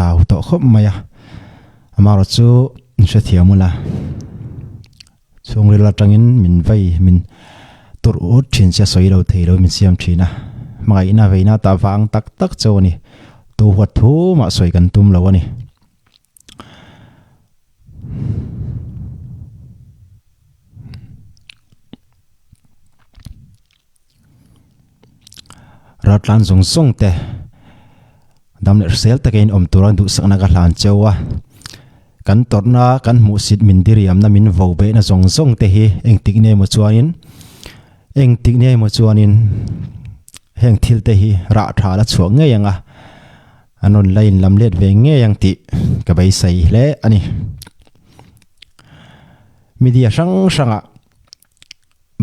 sao to khop maya amaro chu se thiamula chung rila tangin min vai min tur ut thin sia soi lo thei lo min siam thina mai na veina ta wang tak tak chawni tu huat thu ma soi kan tum lo ani ratlan zong song te dam le sel ta kain om turan du sakna ka hlan chewa kan torna kan mu sit min diriam na min vo be na zong song te hi eng tik ne mo chuanin heng thil te hi ra tha la chuang nge yanga anon lain lam let ve nge yang ti ka bai sai le ani media sang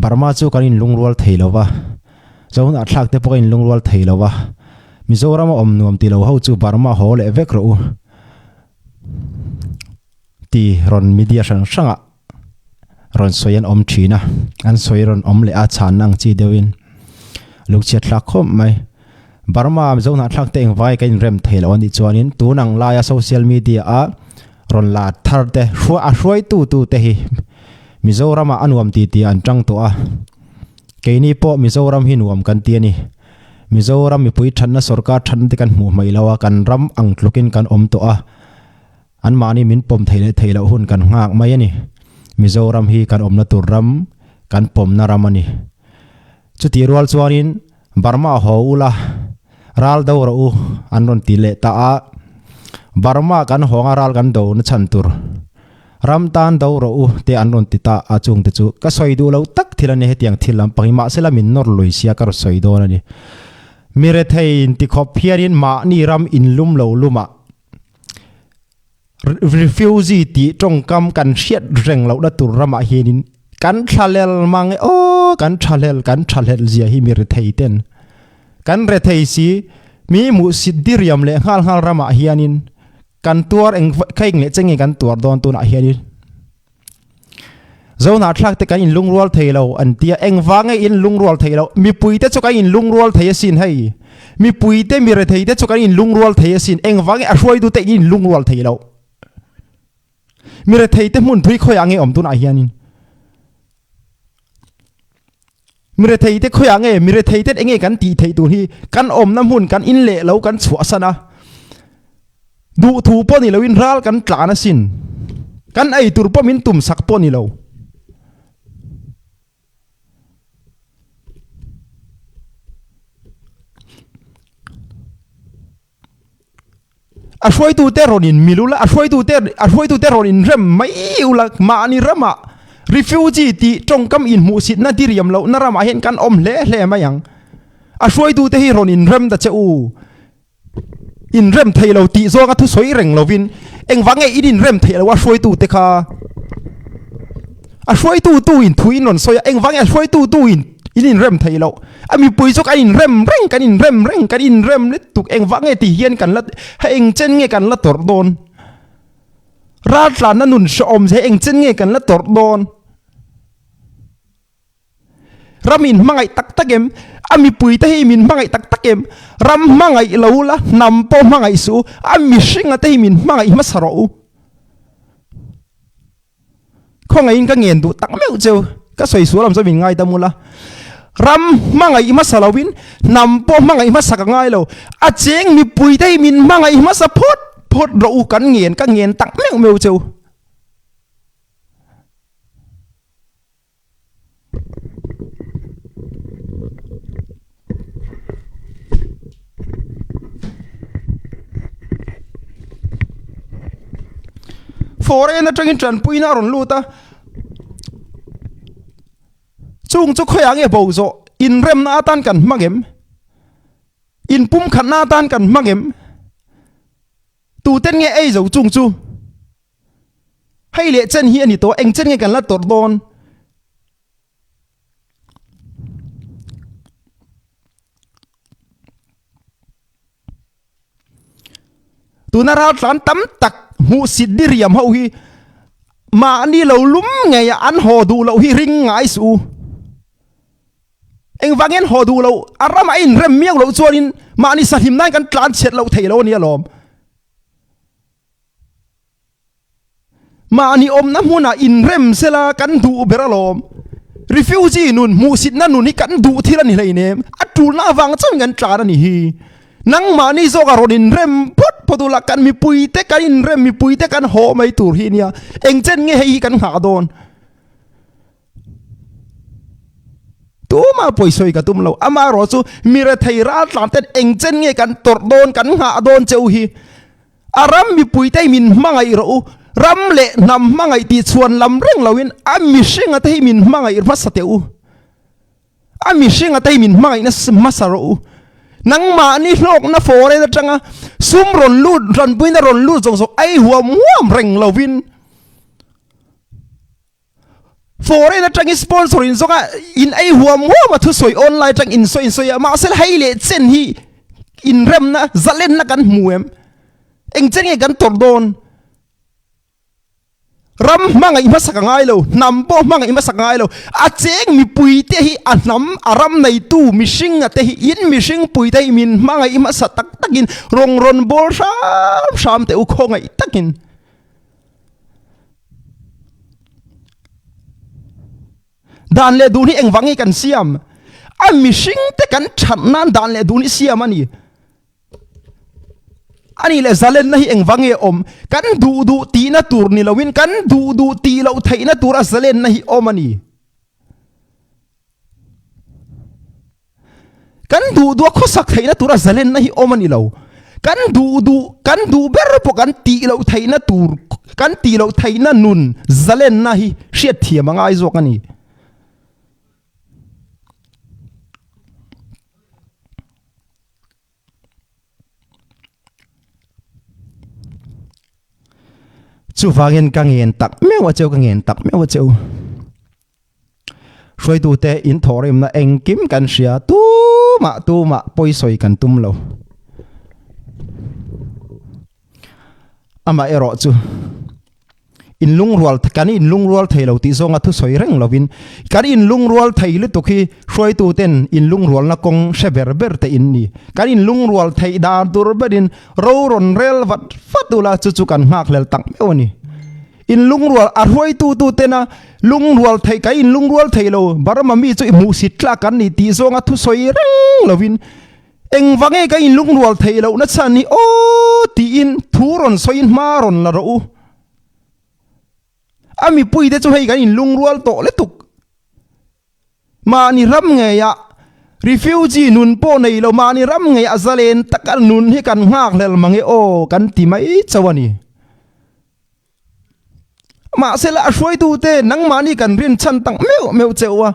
Burma chu kan in lungrol theilowa zon atlak te pokin lungrol theilowa Mizoram om nuam ti lo ho chu Burma ho le vek ro ti ron media sang ron soyan om china an soiron om le a chan nang chi dewin luk chet lak khom mai Burma zon atlak te eng vai kan rem theilo ani chuanin tu nang la ya social media a ron la thar te hua a hruai tu te hi Mizoram anuam ti an tang to a keini po Mizoram hi nuam kan ti ani Mizoram mi pui thanna sarkar than te kan mu mai lawa kan ram ang tlukin kan om to a an mani min pom theilo hun kan ngak mai ani Mizoram hi kan om na tur ram kan pom na ram ani chu ti rual chuanin Burma ho ula ral do ro an ron ti le ta a Burma kan honga ral kan do na chan tur ram tan do ro te an ron ti ta a chung te chu ka soi du lo tak thilani hetiang thilam pangima sela min nor loisia kar soi do na ni Mirethei ti khop hiarin ma ni ram in lum lo luma refugee ti tongkam kan hriat reng lo da tur rama hianin kan thalel mang o kan thalel zia hi Mirethei ten kan rethei si mi mu sidiriam le hal rama hianin kan tuar eng khai nge chengi kan tuar don tu na hianin zona thlak te kan in lungrol theilo an tia eng wange in lungrol theilo mi puite chu kan in lungrol thei sin hei mi puite Mirethei te chu kan in lungrol thei sin eng wange a hroi du te in lungrol theilo Mirethei te mun thui khoi ange om tu na hianin Mirethei te khoi ange Mirethei te enge kan ti thei tu hi kan om na mun kan in le lo kan chua sana du thu po ni lo in ral kan tla na sin kan ai tur po min tum sak po ni lo a hruai tu te ronin milula a hruai tu te ronin rem mai ula ma ni rama refugee ti tongkam in mu sit na diriam lo na rama hen kan om hle mayang a hruai tu te hi ronin rem da che u in rem thailo ti zo ga thu soi reng lovin eng wange in rem thailo wa hruai tu te kha a hruai tu in thui non soya eng wange a hruai tu in rem thailo ami pui zo kan in rem le tuk eng wange ti hian kan la ha eng chen nge kan la tor don rat la na nun sho om je eng chen nge kan la tor don ramin mangai tak takem ami pui te hi min mangai tak takem ram mangai lo la nam po mangai su ami singa te hi min mangai ma saro khong ai in ka ngen du tak meu cheu ka soi su lam zo min ngai ta mula ram mangai ma salawin nam po mangai ma sak ngai lo a cheng mi pui te hi min mangai ma sa phot ro kan ngen ka ngen tak meu cheu foreign na tangin tran pui na ron luta chung chu khoyang e bozo in rem na tan kan magem in pum khan na tan kan magem tu ten nge ei zo chung chu hay le chen hi ani to eng chen nge kan la tor don tu na ra tlan tam tak mu sidiriam ho hi ma ni lo lum nge ya an ho du lo hi ring ngai su eng wangen ho du lo arama in rem miang lo chuanin ma ni sa him nai kan tlan chet lo thei lo ni alom mà ni na muna in rem sela kan du beralom refugee nun musit na nun hi kan du thila ni leinem atul na wang chang gan tra ni hi nang ma ni zo garon in rem pot podula kan mi puite kan in rem mi puite kan ho mai tur hi nia eng chen nge hi kan ha don tu ma poisoi ka tum lo ama ro chu Mirethei ra tlan ten eng chen nge kan tor don kan ha don cheu hi aram mi puite min mangai ro ram le nam mangai ti chuan lam reng lawin ami singa te min mangai masateu ami singa te min mangai na masaro nang ma ni hlok na fore na changa sum ron lu ran buina ron lu jong sok ai huam reng lawin fore na chang sponsor in zoka in ai huam thu soi online chang in soi ma sel haile chen hi in rem na zalen na kan muem eng chen nge kan tor don ram mangai masaka ngai lo nampo mangai masaka ngai lo a cheng mi puite hi anam aram nei tu mi singa te hi in mi sing puite min mangai masa tak takin rong ron bol sam te u khongai takin dan le du ni eng wangi kan siam a mi sing te kan chan nan dan le du ni siam ani ani le zalen na hi eng wange om kan du ti na tur ni lawin kan du ti lo thai na tur a zalen na hi om ani kan du khosak thai na tur a zalen na hi om ani lo kan du ber po kan ti lo thai na tur kan ti lo thai na nun zalen na hi hriat thiam angai zok ani chu wangin ka ngen tak mewa cheu ka ngen tak mewa cheu roi tu te in thorim na eng kim kan sia tu ma poisoi kan tum lo ama ero chu in lungrual kan in lungrual thailo ti zonga thu soi reng lovin kan in lungrual thailu to khi roi tu ten in lungrual na kong sheber te in ni kan in lungrual thai da tur bedin ro ron rel wat fatula chu kan ngak lel tak mewani in lungrual a roi tu tena lungrual thai kai in lungrual thailo barama mi chu mu sitla kan ni ti zonga thu soi reng lovin eng wange kai in lungrual thailo na chani o ti in thuron soin maron la ro ami pui de chu hei kan in lungrual to le tuk ma ni ram nge ya refugee nun po nei lo ma ni ram nge azalen takal nun hi kan ngak lel mangi o kan ti mai chawani ma sela shoi tu te nang ma ni kan rin chan tang meu chewa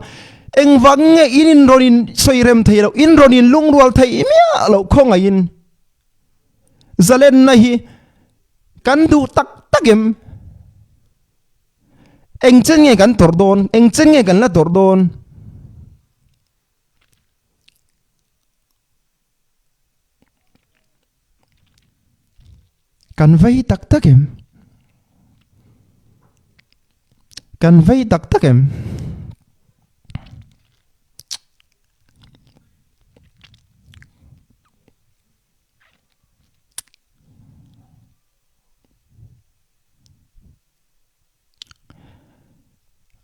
eng wang nge in ronin soirem thailo in ronin lungrual thai mia lo khonga in zalen na hi kan du tak tagem eng chen nge kan tor don eng chen nge kan la tor don kan vei tak takem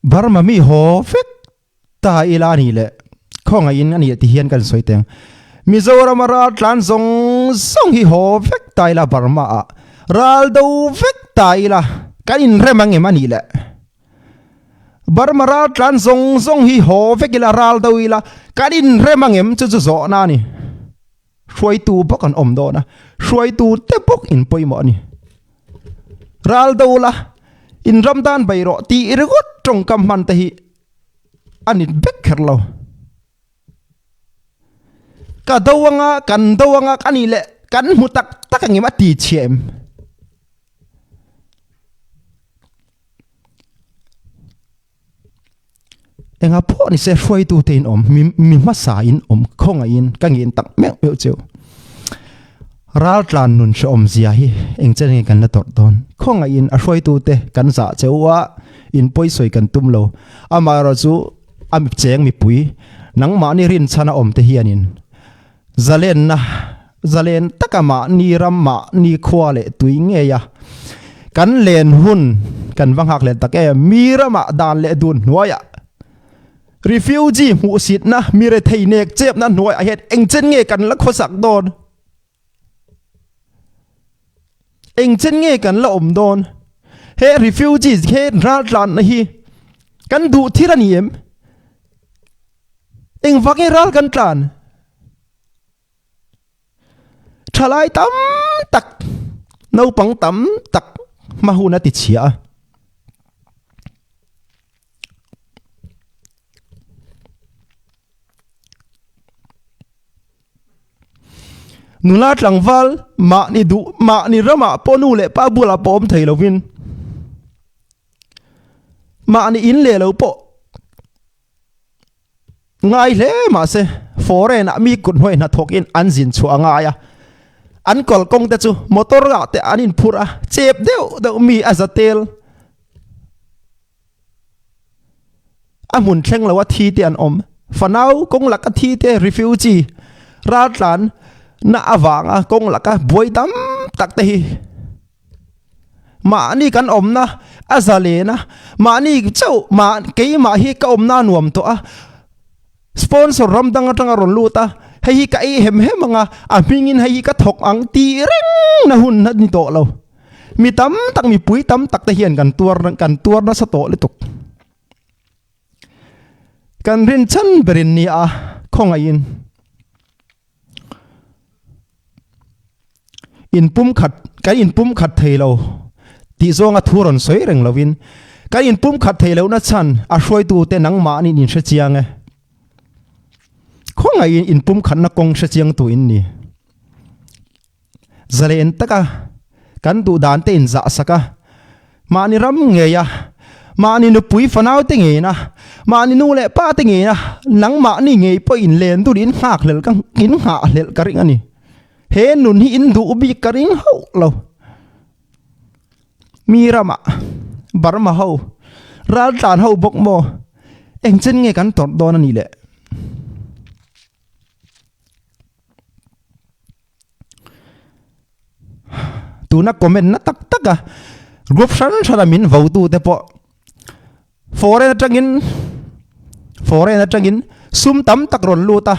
barma mi ho fek ta ilani le khonga in ani ti hian kan soiteng Mizoram ra tlan song hi ho vek tai la barma a ral do vek tai la kan in remang e mani le barma ra tlan song hi ho vek la ral do ila kan in remang em chu zo na ni shoi tu bok an om do na shoi tu te bok in poimo ni ral do la in ramdan bayro ti irgot trong kam man te hi anit bek kherlo ka dawanga kani le kan mutak takangi mati chem enga po ni se foi tu tein om mi masa in om khonga in kangin tak mek meu cheu ral tlan nun sho om zia hi eng chen nge kan la tor don khonga in a foi tu te kan sa chewa in poi soi kan tum lo ama ro chu am cheng mi pui nang ma ni rin chana om te hianin zalen takama ni ramma ni khwale tuinge ya kan len hun kan wang hak len take mirama dan le dun noya refugee mu sit na Mirethei nek chep na noi a het eng chen nge kan la khosak don eng chen nge kan la om don he refugees he ral tlan na hi kan du thiraniem eng wang ral kan tlan thalai tam tak nâu bằng tắm tắc mà hu na ti chia nula tlang val ma ni du ma ni rama ponu le pa bula pom thei lovin ma ni in le lo po ngai le ma se foreign mi kun hoi na thok in an jin chu anga ya an kol kong te chu motor ga te anin phura chep deu deu mi azatel amun thleng lawa thi te an om fanau kong laka thi te refugee ratlan na awanga kong laka boi dam tak te hi ma ni kan om na azale na ma ni chau ma ke ma hi ka om na nuam to a sponsor ram dang atang ron luta hay ka ai hem anga amingin hay ka thok ang ti reng na hun na ni to lo mi tam tak mi pui tam tak te hian kan tuar na sa to le tuk kan rin chan berin ni a khong ain in pum khat thei lo ti zonga thuron soi reng lovin ka in pum khat thei lo na chan a hroi tu te nang ma ni nin hre chiang e khong ai in pum khan na kong hre chiang tu in ni zalen taka kan du dan te in za saka ma ni ram nge ya ma ni nu pui fanau te nge na ma ni nu le pa te nge na nang ma ni nge po in len tu din hak lel kang in ha lel karing ani he nun hi in du bi karing ho lo mirama barma ho ral tan ho bok mo eng chen nge kan tor don ani le tu na comment na tak tak a group san sara min vo tu te po foreign atangin sum tam tak ron lu ta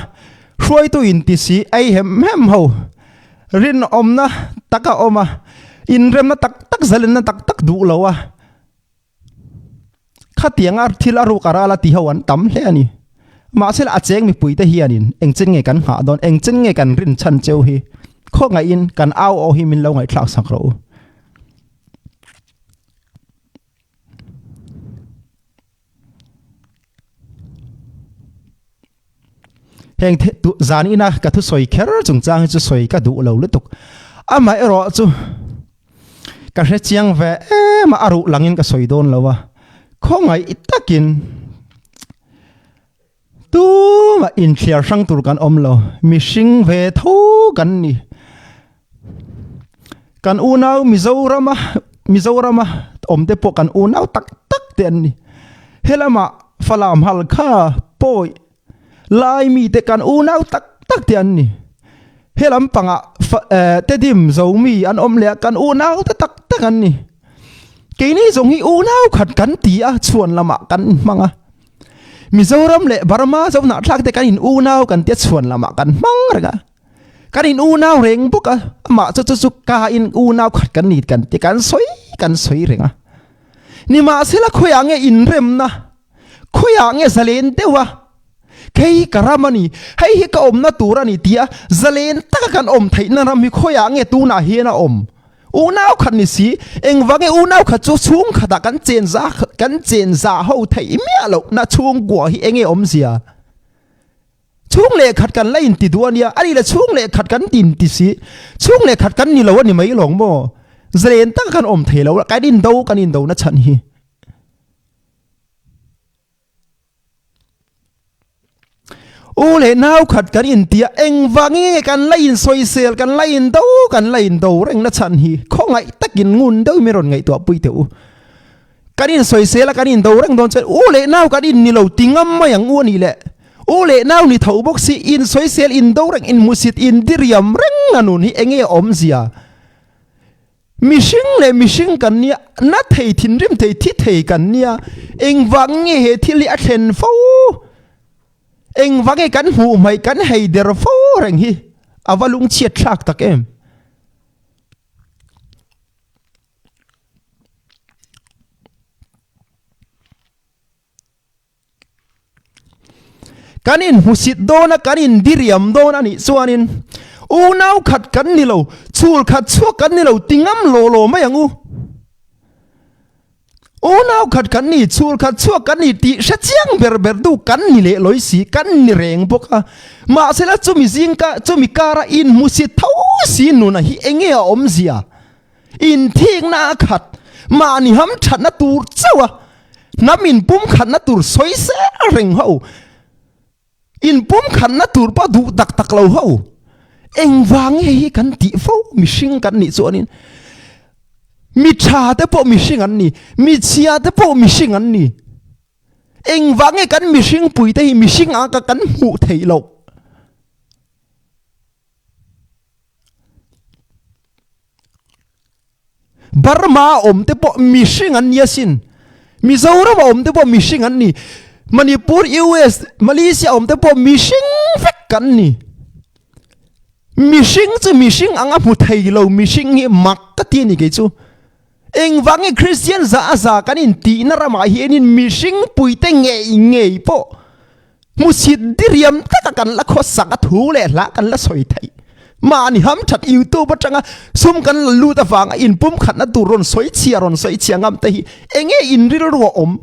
hruai tu in ti si ai hem ho rin om na taka oma in rem na tak tak zalen na tak tak du lo a khatianga thila ru karala ti hawan tam hle ani ma sel a cheng mi pui te hianin eng chen nge kan ha don eng chen nge kan rin chan cheu hi kho ngai in kan au o hi min lo ngai thlak sak ro heng tu zani na ka thu soi kher chung chang chu soi ka du lo lutuk ama ero chu ka hre chiang ve ma aru langin ka soi don lowa kho ngai itakin tu ma in clear sang tur kan om lo mi sing ve tho kan ni kan unau mizorama om te po kan unau tak tak ten ni helama falam hal kha poi lai mi te kan unau tak tak ten ni helam panga te dim zo mi an om le kan unau te tak tak an ni ke ni zong hi unau khat kan ti a chuan lama kan manga Mizoram le Burma zo na thlak te kan in unau kan te chuan lama kan mang rega kan in unau reng buka ma chu ka in unau khat kan nit kan te kan soi renga ni ma sela khoyange in rem na khoyange zalen tewa kei karamani hei hi ka om na turani tia zalen ta kan om theina ram hi khoyange tu na hi na om unau khat ni si eng wange unau khat chu chung khata kan chen za ho thei mi alo na chung gwa hi enge om sia chung le khat kan lain ti duania ani le chung le khat kan tin ti si chung le khat kan ni lo ni mai long mo zren ta kan om thei lo ka din do na chan hi u le nau khat kan in tia eng wange kan lain soi sel kan lain do reng na chan hi khongai takin ngun do mi ron ngai to pui te u kan in soi sel kan in do reng don che u le nau kan in ni lo tingam ma yang u ni le u le nau ni thau bok si in soi sel in do reng in musit in diriam reng anun hi enge om zia mishing le mishing kan nia na thei thin rim thei thi thei kan nia eng wang nge he thi li a thlen fo eng wang e kan hu mai kan hei der fo reng hi awalung chiat thak tak em kanin husit dona kanin diriam dona ni chuanin u nau khat kan ni lo chul khat chuak kan ni lo tingam lo lo mai angu u nau khat kan ni chul khat chuak kan ni ti sha chiang ber ber du kan ni le loi si kan ni reng boka ma sela chumi zingka chumi kara in musit thau si nu na hi enge a om zia in thing na khat ma ni ham that na tur chawa namin pum khat na tur soi se reng ho in pum khat na tur pa du tak tak lo ho eng wang hi kan ti fo mi sing kan ni chuanin mi tha te po mi sing an ni mi chia te po mi sing an ni eng wang kan mi sing pui te mi sing a ka kan mu thei lo Burma om te po mi sing an yasin Mizoram om te po mi sing an ni Manipur US Malaysia om te po mi sing fek kan ni Mishing chu mishing anga mu thei lo mishing hi mak ka ti ni ke chu eng wangi Christian za kan in ti na rama hi in mishing pui te nge po mu sit diriam ta kan la kho sak thu le la kan la soi thai ma ni ham that YouTube atanga sum kan lu ta wanga in pum khat na tu ron soi chia ngam te hi enge in ril ro om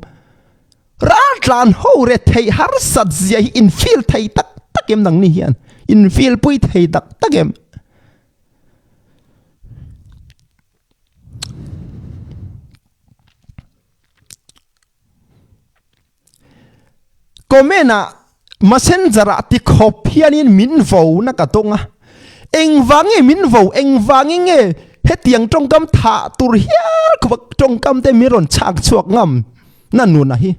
ra tlan ho re thei har sat zia hi in feel thei tak takem nang ni hian in feel pui thei tak takem komena messenger ati khop hianin min vo na ka tonga eng wangi min vo eng wangi nge hetiang tongkam tha tur hiar khop tongkam te miron chak chuak ngam nanu na hi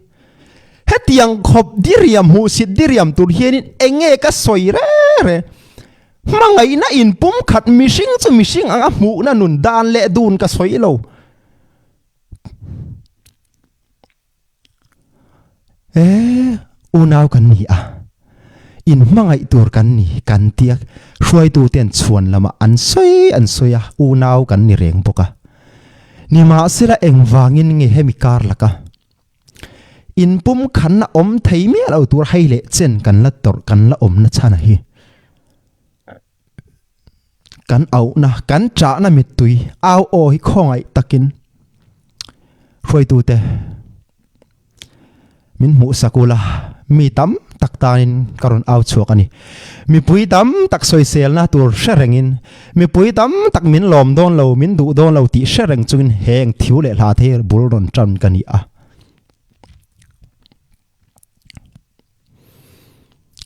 hetiang khop diriam hu sit diriam tur hianin enge ka soi re mangai na in pum khat mishing chu mishing anga mu na nun dan le dun ka soi lo unaw kan ni a in mangai tur kan ni kan tiak hruai tu ten chuan lama an soi a unaw kan ni reng boka ni ma sila eng wangin nge hemi kar laka in pum khan na om thei mi lo tur hai le chen kan la tor kan la om na chana hi kan au na kan cha na mi tui au o hi khongai takin hruai tu te min mu sakula mi tam tak tanin karon au chuak ani mi pui tam tak soi sel na tur sherengin mi pui tam tak min lom don lo min du don lo ti shereng chungin heng thiu le hla the bul ron chan kani a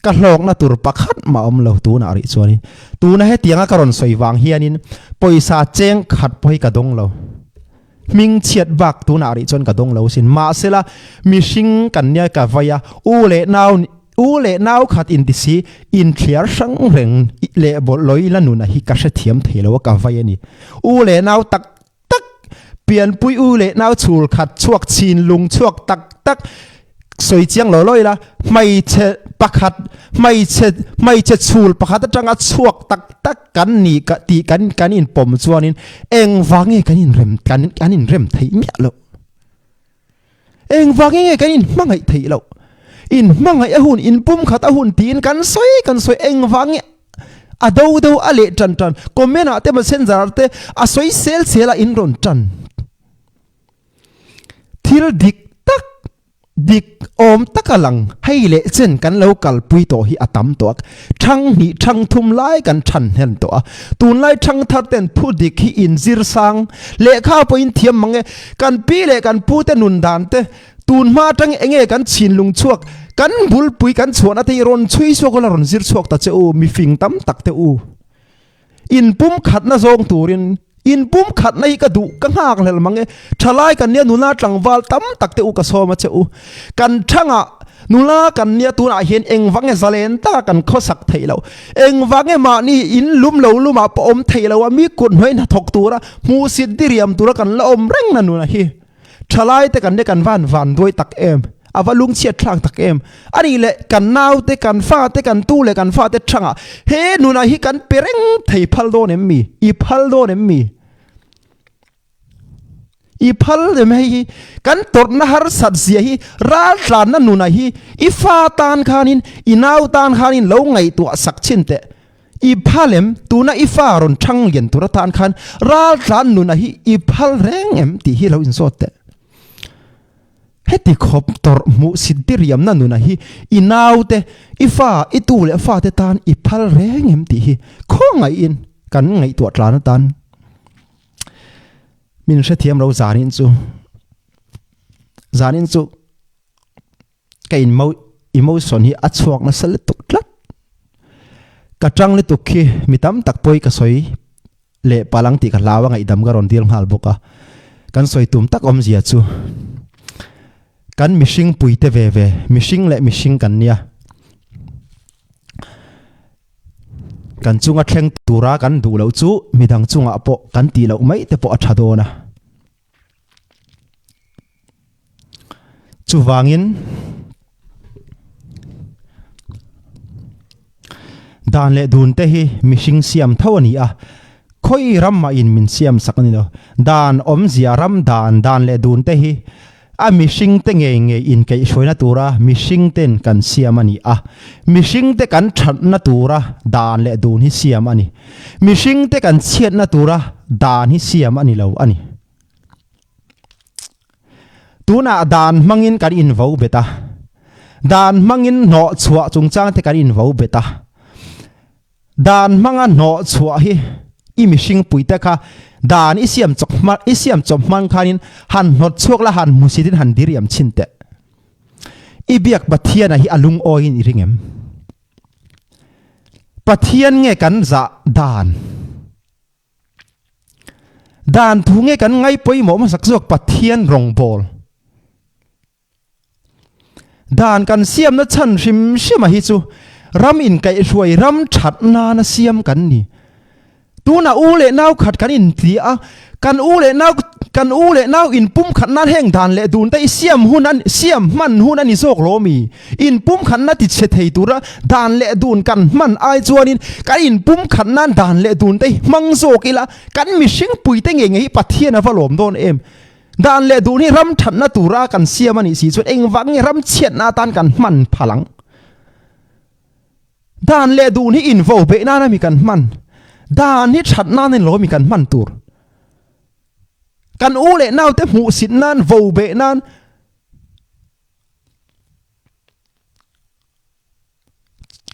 ka hlok na tur pakhat ma om lo tu na ri chuani tu na he tianga karon soi wang hianin poisa cheng khat poi ka dong lo ming chiat bak tu na ri chon ka dong lo sin ma sela mishing kan nya ka vaya u le nau khat in disi in clear sang reng le bol loi la nu na hi ka sha thiam thelo ka vaya ni u le nau tak tak pian pui u le nau chul khat chuak chin lung chuak tak tak soi chiang lo loi la mai che pakhat mai che chul pakhat atanga chuak tak tak kan ni ka ti kan in pom chuanin eng wange kan in rem thei mi lo eng wange kan in mangai thei lo in mangai ahun in pum khat ahun tin kan soi eng wange do ale tan komena te messenger te a soi sel in ron tan thil dik om takalang hay le chen kan local pui to hi atam to thang thum lai kan than hen to tun lai thang thar ten phu dik hi in zir sang le kha point thiam mange kan pi le kan pu te nun dan te tun ma tang enge kan chin lung chuak kan bul pui kan chuan ate ron chui so ko la ron zir chuak ta che u mi fing tam tak te u in pum khat na zong turin in pum khat nei ka du ka ngak lel mange thalai kan ne nuna tlangwal tam takte u ka soma che u kan thanga นูลากันเนี่ยตัวอาเห็นเองวังเอซาเลนตากันข้อสักเทเราเองวังเอมานี่อินลุ่มเหลาลุ่มมาปอมเทเราว่ามีคนห้อยนักถกตัวละมูสิดดิเรียมตัวละกันละอมเร่งนั่นนูนะฮีชลายแต่กันได้กันวันด้วยตักเอ็มอาวลุงเชียดทางตักเอ็มอันนี้แหละกันนาวแต่กันฟ้าแต่กันตู้เลยกันฟ้าแต่ช่างอ่ะเฮนูนะฮีกันเปร่งเทพัลโดเนมีอีพัลโดเนมีอีพัลเดมฮีกันตรนหารสัตเสียฮีราชานั่นนูนะฮีอีฟ้าตานขานินอีนาวตานขานินแล้วไงตัวสักชินเตอีพัลเลมตัวน่ะอีฟ้ารอนช่างเย็นตัวตานขานราชานูนะฮีอีพัลแรงเอ็มที่ฮีเราอินโซเตเฮติขบตรมุสิดดิริยมนั่นนูนะฮีอีนาวเตอีฟ้าอีตูเลฟ้าเตตานอีพัลแรงเอ็มที่ฮีข้อไงอินกันไงตัวตานตันมินเชทียมเราจานินจูกัอินมูอิโมชันฮีอัดสวกนัสเลตุกลัดกระจังเลตุกฮีมิตามตักปอยกระสอยเละปาลังติกันลาวงไอดำกระรอนดีลฮัลบุกะกันสอยตุ่มตักอมเสียจูกันมิชิงปุยเตเวมิชิงเละมิชิงกันเนี่ยกันจุงอัดแข่งตัวรักันดูแล้วจูมีดังจุงอัปโปกันตีแล้วไม่แต่ปออัดชาโดนะจูวางินดานเละดูนเตฮีมิชิงเสียมเท่านี้อ่ะค่อยรำมาอินมินเสียมสักนิดเดียวดานอมเสียรำดานเละดูนเตฮีมิชิงเตงเงอินเกยช่วยนัตัวระมิชิงเต้นกันเสียมันนี่มิชิงเตกันฉันนัตัวระดานเละดูนฮิเสียมันนี่มิชิงเตกันเชียดนัตัวระดานฮิเสียมันนี่เราอันนี้ตัวน่ะดานมังอินกันอินวูเบตาดานมังอินหนอชัวจงจางเตกันอินวูเบตาดานมังอันหนอชัวฮีอิมิชิงปุยเตค่ะดานอิเสียมจบมันขานินหันหดชวกละหันมุสิดินหันดิริยมชินเตอีเบียกปะเทียนฮีอลุงโออินอิริงเอ็มปะเทียนเงกันจะดานทุงเงกันไงปอยหมอมาสักจวกปะเทียนรองบอลดานกันเสียมนัชันชิมเชื่อมาฮิจูรำอินไก่ช่วยรำฉัดนานะเสียมกันนี่ตัวน่ะอูเล่นาวขัดกันอินทีอ่ะกันอูเล่นาวอินปุ่มขัดนั้นแห้งดานเละดูนแต่เสียมหูนั้นเสียมมันหูนั้นนี่โซกโลมีอินปุ่มขัดนั้นติดเฉยตัวละดานเละดูนกันมันไอจวนินกันอินปุ่มขัดนั้นดานเละดูนแต่มังโซกิละกันมิชิงปุยแต่เงยปัทเทียนนะฟลอมโดนเอ็มดานเละดูนี่รำฉันนะตัวระกันเสียมันนี่สิส่วนเองวังรำเชียดนาตานกันมันพลังดานเละดูนี่อินโฟเบน่านะมีกันมันดานนี่ฉันนั่นนี่โลมีกันมันตัวกันอูเล่นาวแต่หูสินนั่นโวเบนั่น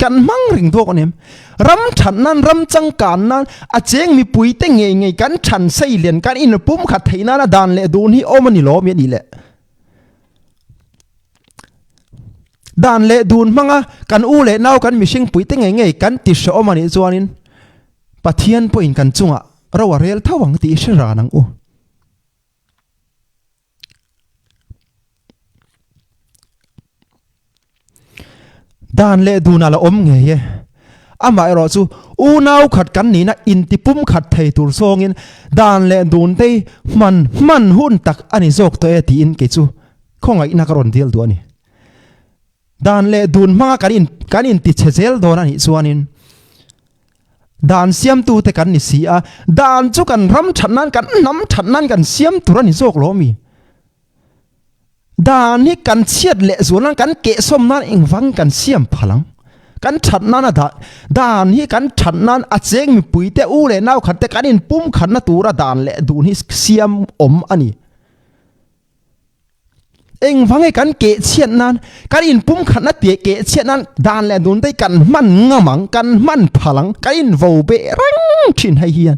กันมั่งริงตัวกันเองรำฉันนั่นรำจังการนั่นอาเจงมีปุยแต่เงยกันฉันใส่เหรียญกันอินปุ่มขัดเทน่าดานเละดูนี่โอมันนี่โลมีนี่แหละดานเละดูนมั่งกันอูเล่นาวกันมีชิงปุยแต่เงยกันติดโชอมันนี่จวนินปะเทียนปุ่ยกันจุงอ่ะเราว่าเรียลท่าวังตีเชรานังอูดานเละดูน่าละอมเงยอามาเราจูอูนาวขัดกันนี่นะอินติปุ่มขัดไทยตัวซองอินดานเละดูนเตมันหุ่นตักอันนี้โจกตัวตีอินเกจูคงไอ้นักรอนเดียลตัวนี้ดานเละดูนมากันอินติเชเซลโดนันอิส่วนอินดานเสียมตูแต่กันนี่สีดานจุกันรำฉันนั้นกันน้ำฉันนั้นกันเสียมตัวนี่โจกโลมีดานนี่กันเชียดเละส่วนนั้นกันเกะส้มนั้นเองฟังกันเสียมพลังกันฉันนั้นดานนี่กันฉันนั้นอาเจงมีปุ๋ยแต่อูเล่นาวขัดแต่กันอินปุ่มขันนะตัวระดานเละดูนี่เสียมอมอันนี้เองฟังให้กันเกะเชียดนั้นกันอินปุ่มขันนะเตียเกะเชียดนั้นดานเละดูนได้กันมันงามังกันมันพลังกันอินโวเบรังชินให้เฮียน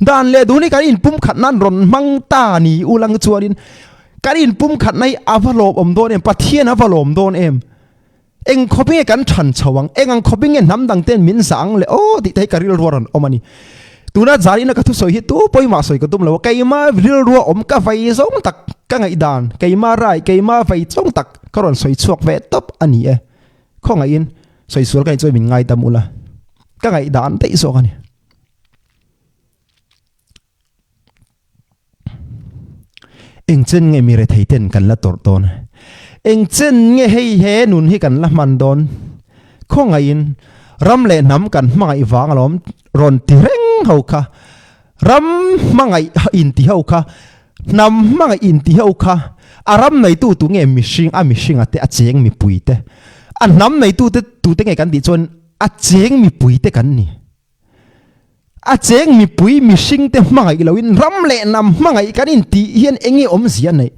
ดานเละดูนี่กันอินปุ่มขันนั้นรอนมังตานีอุลังจวดินการอินปุ่มขัดในอาวโลอมโดนเอ็มปะเทียนอาวโลอมโดนเอ็งคบเป็นกันฉันชวังเอ็งอังคบเป็นน้ำดังเต้นมินสังเลยโอ้ติดให้การิลรัวรันอมันนี่ตัวนั้นจารีนักทุสอยตัวปอยมาสอยก็ตุ้มเลยว่าไก่มาริลรัวอมกาไฟส่งตัก ka ngai dan keima rai keima vai chong tak karon soi chuak ve top ani e khonga in soi sur kai choi min ngai tamula ka ngai dan te so ani eng chen nge Mirethei ten kan la tor ton eng chen nge hei he nun hi kan la man don khonga in ram le nam kan mai wang lom ron ti reng ho kha ram mangai in ti ho kha nam mangai in ti ho kha aram nei tu nge mi hring ate a cheng mi puite an nam nei tu te nge kan ti chon a cheng mi puite kan ni a cheng mi pui mi hring te mangai loin ram le nam mangai kan in ti hian engi om sian nei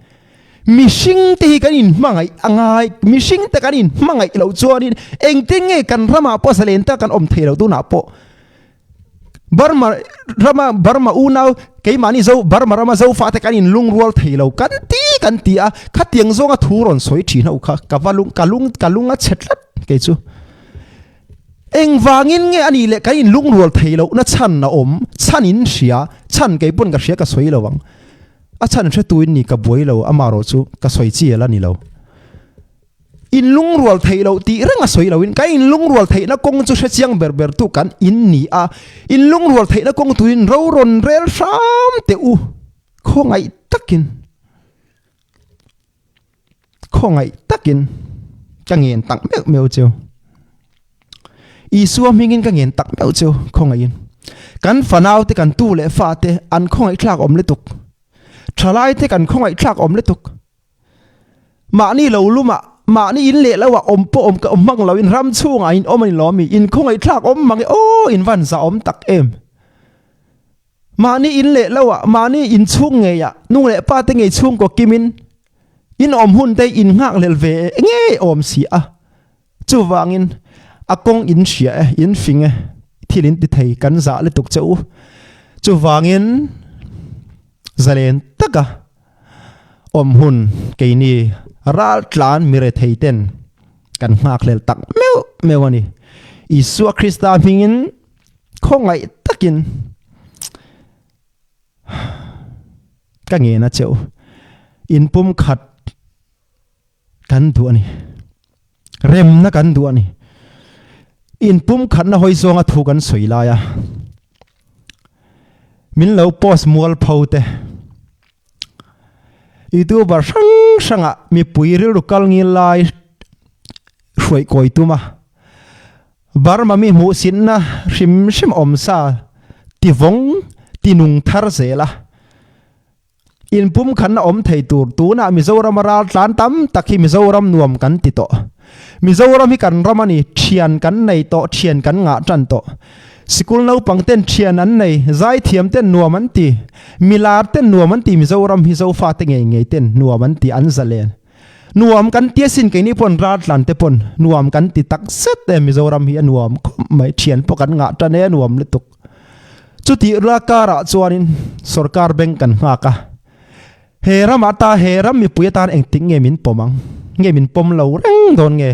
mi hring te hi kan in mangai angai mi hring te kan in mangai lo chuanin eng te nge kan rama po salen ta kan om thelo tu na po Burma unau cái mà ni dâu Burma dâu phát cái in lung rual thầy lâu kan ti à khát tiếng zong à thu ron soi chỉ nâu khá cả lung á chết lắm cái chú anh vangin nghe anh lệ cái in lung rual thầy lâu nó chăn na chăn in xia chăn cái bún cái xia cái soi lâu vang à chăn sẽ tuin ni cái bui lâu à mà rồi chú cái soi chi là ni lâu in lung rual thei lo ti ranga soi lo in ka in lung rual thei na kong chu chiang ber tu kan in ni a in lung rual thei na kong tu in ro ron rel sam te u khongai takin ka ngen tak meu cheu i suam hingin ka ngen tak meu cheu khongai in kan fanau te kan tu le fa te an khongai thlak om le tuk thalai te kan khongai thlak om le tuk ma ni lo luma mà ni in lệ là om po om ka om mang lo in ram chung in om in lo mi in khong ai thak om mang o in van za om tak em mà ni in lệ là mà ni in chung nge ya nu lệ pa te nge chung ko kimin in om hun te in ngak lel ve nge om si a chu wangin akong in sia in finge thilin ti thei kan za le tuk cheu chu wangin zalen taka om hun ke ni ral tlan Mirethei ten kan ngak lel tak meu ani Isua Krista mingin khongai takin ka nge na cheu in pum khat kan du ani rem na kan du ani in pum khat na hoi zonga thu kan soi la ya min lo post mual phote itu bar sanga mi puiri rukal ngi lai shuai koi tuma Burma mi mu sin na sim om sa ti vong ti nung thar zela in pum khan na om thei tur tu na Mizoram ral tlan tam takhi Mizoram nuam kan ti to Mizoram hi kan ramani thian kan nei to thian kan nga tran to Sikul nau pangten thian an nei zai thiam ten nuam an ti milar ten nuam an ti Mizoram hi zo fa te nge ten nuam an ti an zalen nuam kan tia sin ke ni pon rat lan te pon nuam kan ti tak set te Mizoram hi nuam mai thian po kan nga ta ne nuam le tuk chuti ra kara chuanin sarkar bank kan nga ka heram ata heram mi puitan eng ting nge min pomang nge min pom lo reng don nge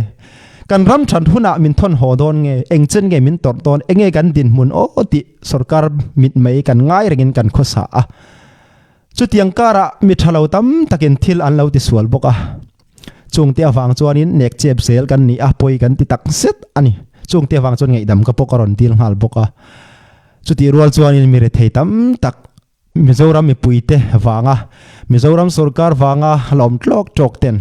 kan ram than huna min thon ho don nge eng chen nge min tor don enge kan din mun o ti sarkar mit mai kan ngai rengin kan khosa a chutiang kara mi thalo tam takin thil an lo ti sual boka chung te awang chuanin nek chep sel kan ni a poi kan ti tak set ani chung te awang chon ngei dam ka pokaron til hal boka chuti rual chuanin Mirethei tam tak Mizoram mi puite wanga Mizoram sarkar wanga lom tlok tok ten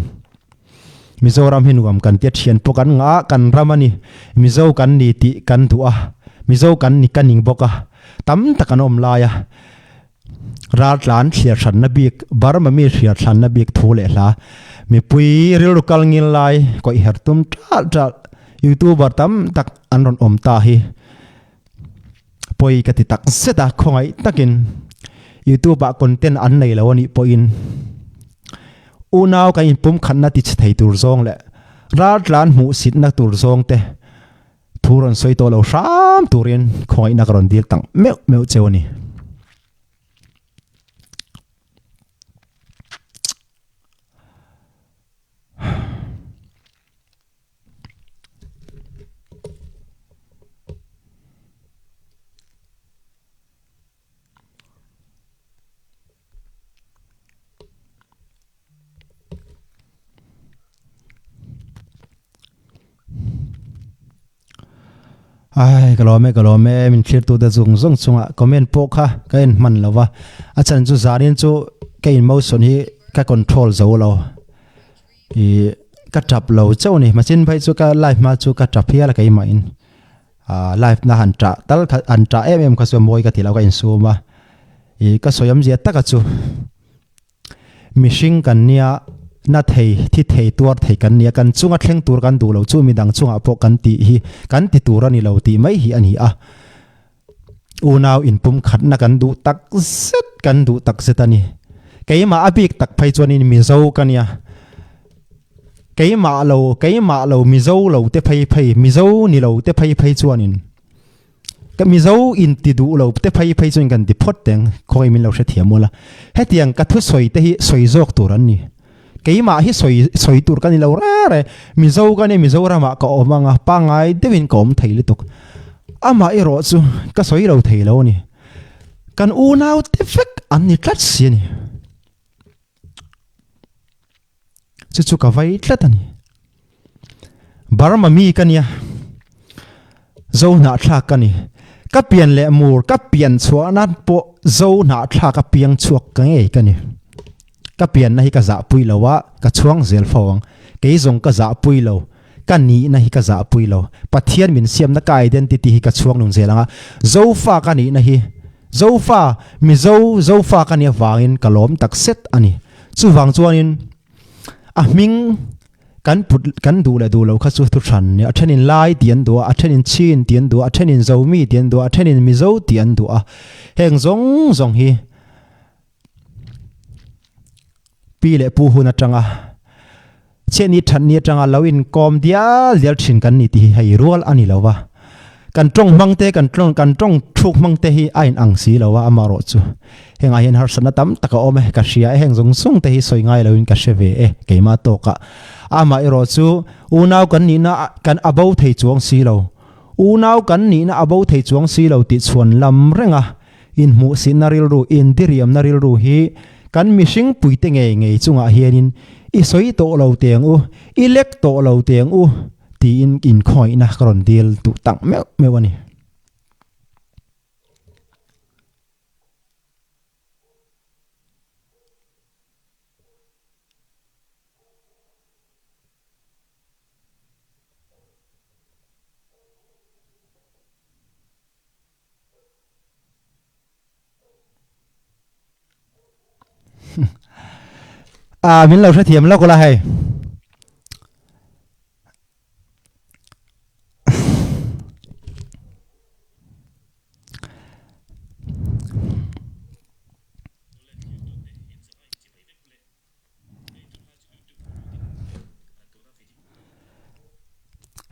Mizoram hinuam kan tia thian pokan nga kan ramani Mizo kan ni ti kan tua Mizo kan ni kaning boka tam takan om laya rat lan thia than na bik Burma mi thia than na bik thule la mi pui ril kal ngil lai ko i hertum ta YouTuber tam tak anron om ta hi poi ka ti tak seta khongai takin YouTube content an nei lo ni poin unaw ka in pum khan na ti thei tur zong le rat lan mu sit na tur zong te thuron soi to lo sam turin khoi na karon dil tang meu chewani ai cái lo mẹ mình clear tu đã dùng chung à comment po kha cái in man lo wa à chan chu zarin chu cái emotion hi cái control zo lo i cái chập lo châu này mà trên phải chu cái life mà chu cái chập here là cái mà in life na han tra em ka so moi ka ti lo ka in su ma i ka so yam je ta ka chu mishing kan nia na thei thi thei tur thei kan nia kan chunga thleng tur kan du lo chu mi dang chunga po kan ti tur ani lo ti mai hi ani a u naw in pum khat na kan du tak set ani keima abik tak phai chuan in mi zo kan ya keima lo mi zo lo te phai mi zo ni lo te phai chuan in ka mi zo in ti du lo te phai chuan kan ti phot teng khoi min lo se thiamola hetiang ka thu soi te hi soi jok tur an ni keima hi soi tur kan lo re mi zo kan mi zo ra ma ka omanga pangai devin kom thei le tuk ama ero chu ka soi lo thei lo ni kan u naw te fek an ni tlat si ni chu ka vai tlat ani barma mi kan ya zo na thla kan ni ka pian le mur ka pian chua na po zo na thla ka piang chuak ka ngei kan ni ka pian na hi ka za pui lo wa ka chuang zel fawang ke zong ka za pui lo ka ni na hi ka za pui lo pathian min siam na ka identity hi ka chuang nung zelanga zo fa ka ni na hi zo fa mi zo fa ka ni wangin kalom tak set ani chu wang chuanin a ming kan du lo kha chu thu than ni a thenin lai tian du a thenin chin tian du a thenin zo mi tian du a thenin mi zo tian du a heng zong hi pi le pu hun atanga cheni than ni atanga lawin kom dia lial thin kan ni ti hai rual ani lawa kan tong mangte kan tong thuk mangte hi ain ang si lawa amaro chu henga hen har sana tam taka ome ka sia heng zong sung te hi soi ngai lawin ka sheve keima to ka ama ero chu unaw kan ni na kan abau thei chuang si lo unaw kan ni na abau thei chuang si lo ti chuan lam renga in mu sinaril ru in diriam naril ru hi kan mishing puite ngei chunga hianin i soi to lo teng u i lek to lo teng u ti in khoi na kron dil tu tang me wani min lo thiam lo ko la hay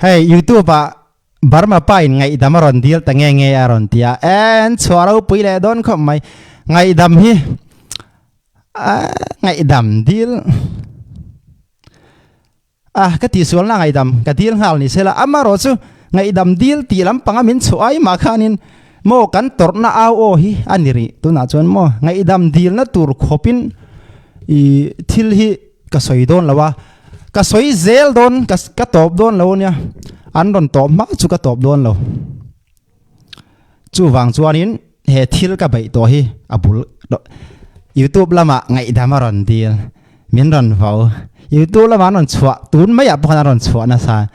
hey YouTube barma pain ngai damaron deal ta nge aron tia en chwaro pui le don khom mai ngai dam hi ngai dam deal ka ti sual na ngai dam ka deal hal ni sela amaro chu ngai dam deal ti lam panga min chuai ma khanin mo kan tor na au o hi aniri tu na chon mo ngai dam deal na tur khopin i thil hi ka soi don lawa ka soi zel don ka top don lo nya an don top ma chu ka top don lo chu wang chuanin he thil ka bai to hi abul YouTube lama ngai damaron deal min ron vau YouTube lama non chwa tun mai ap khana ron chwa na sa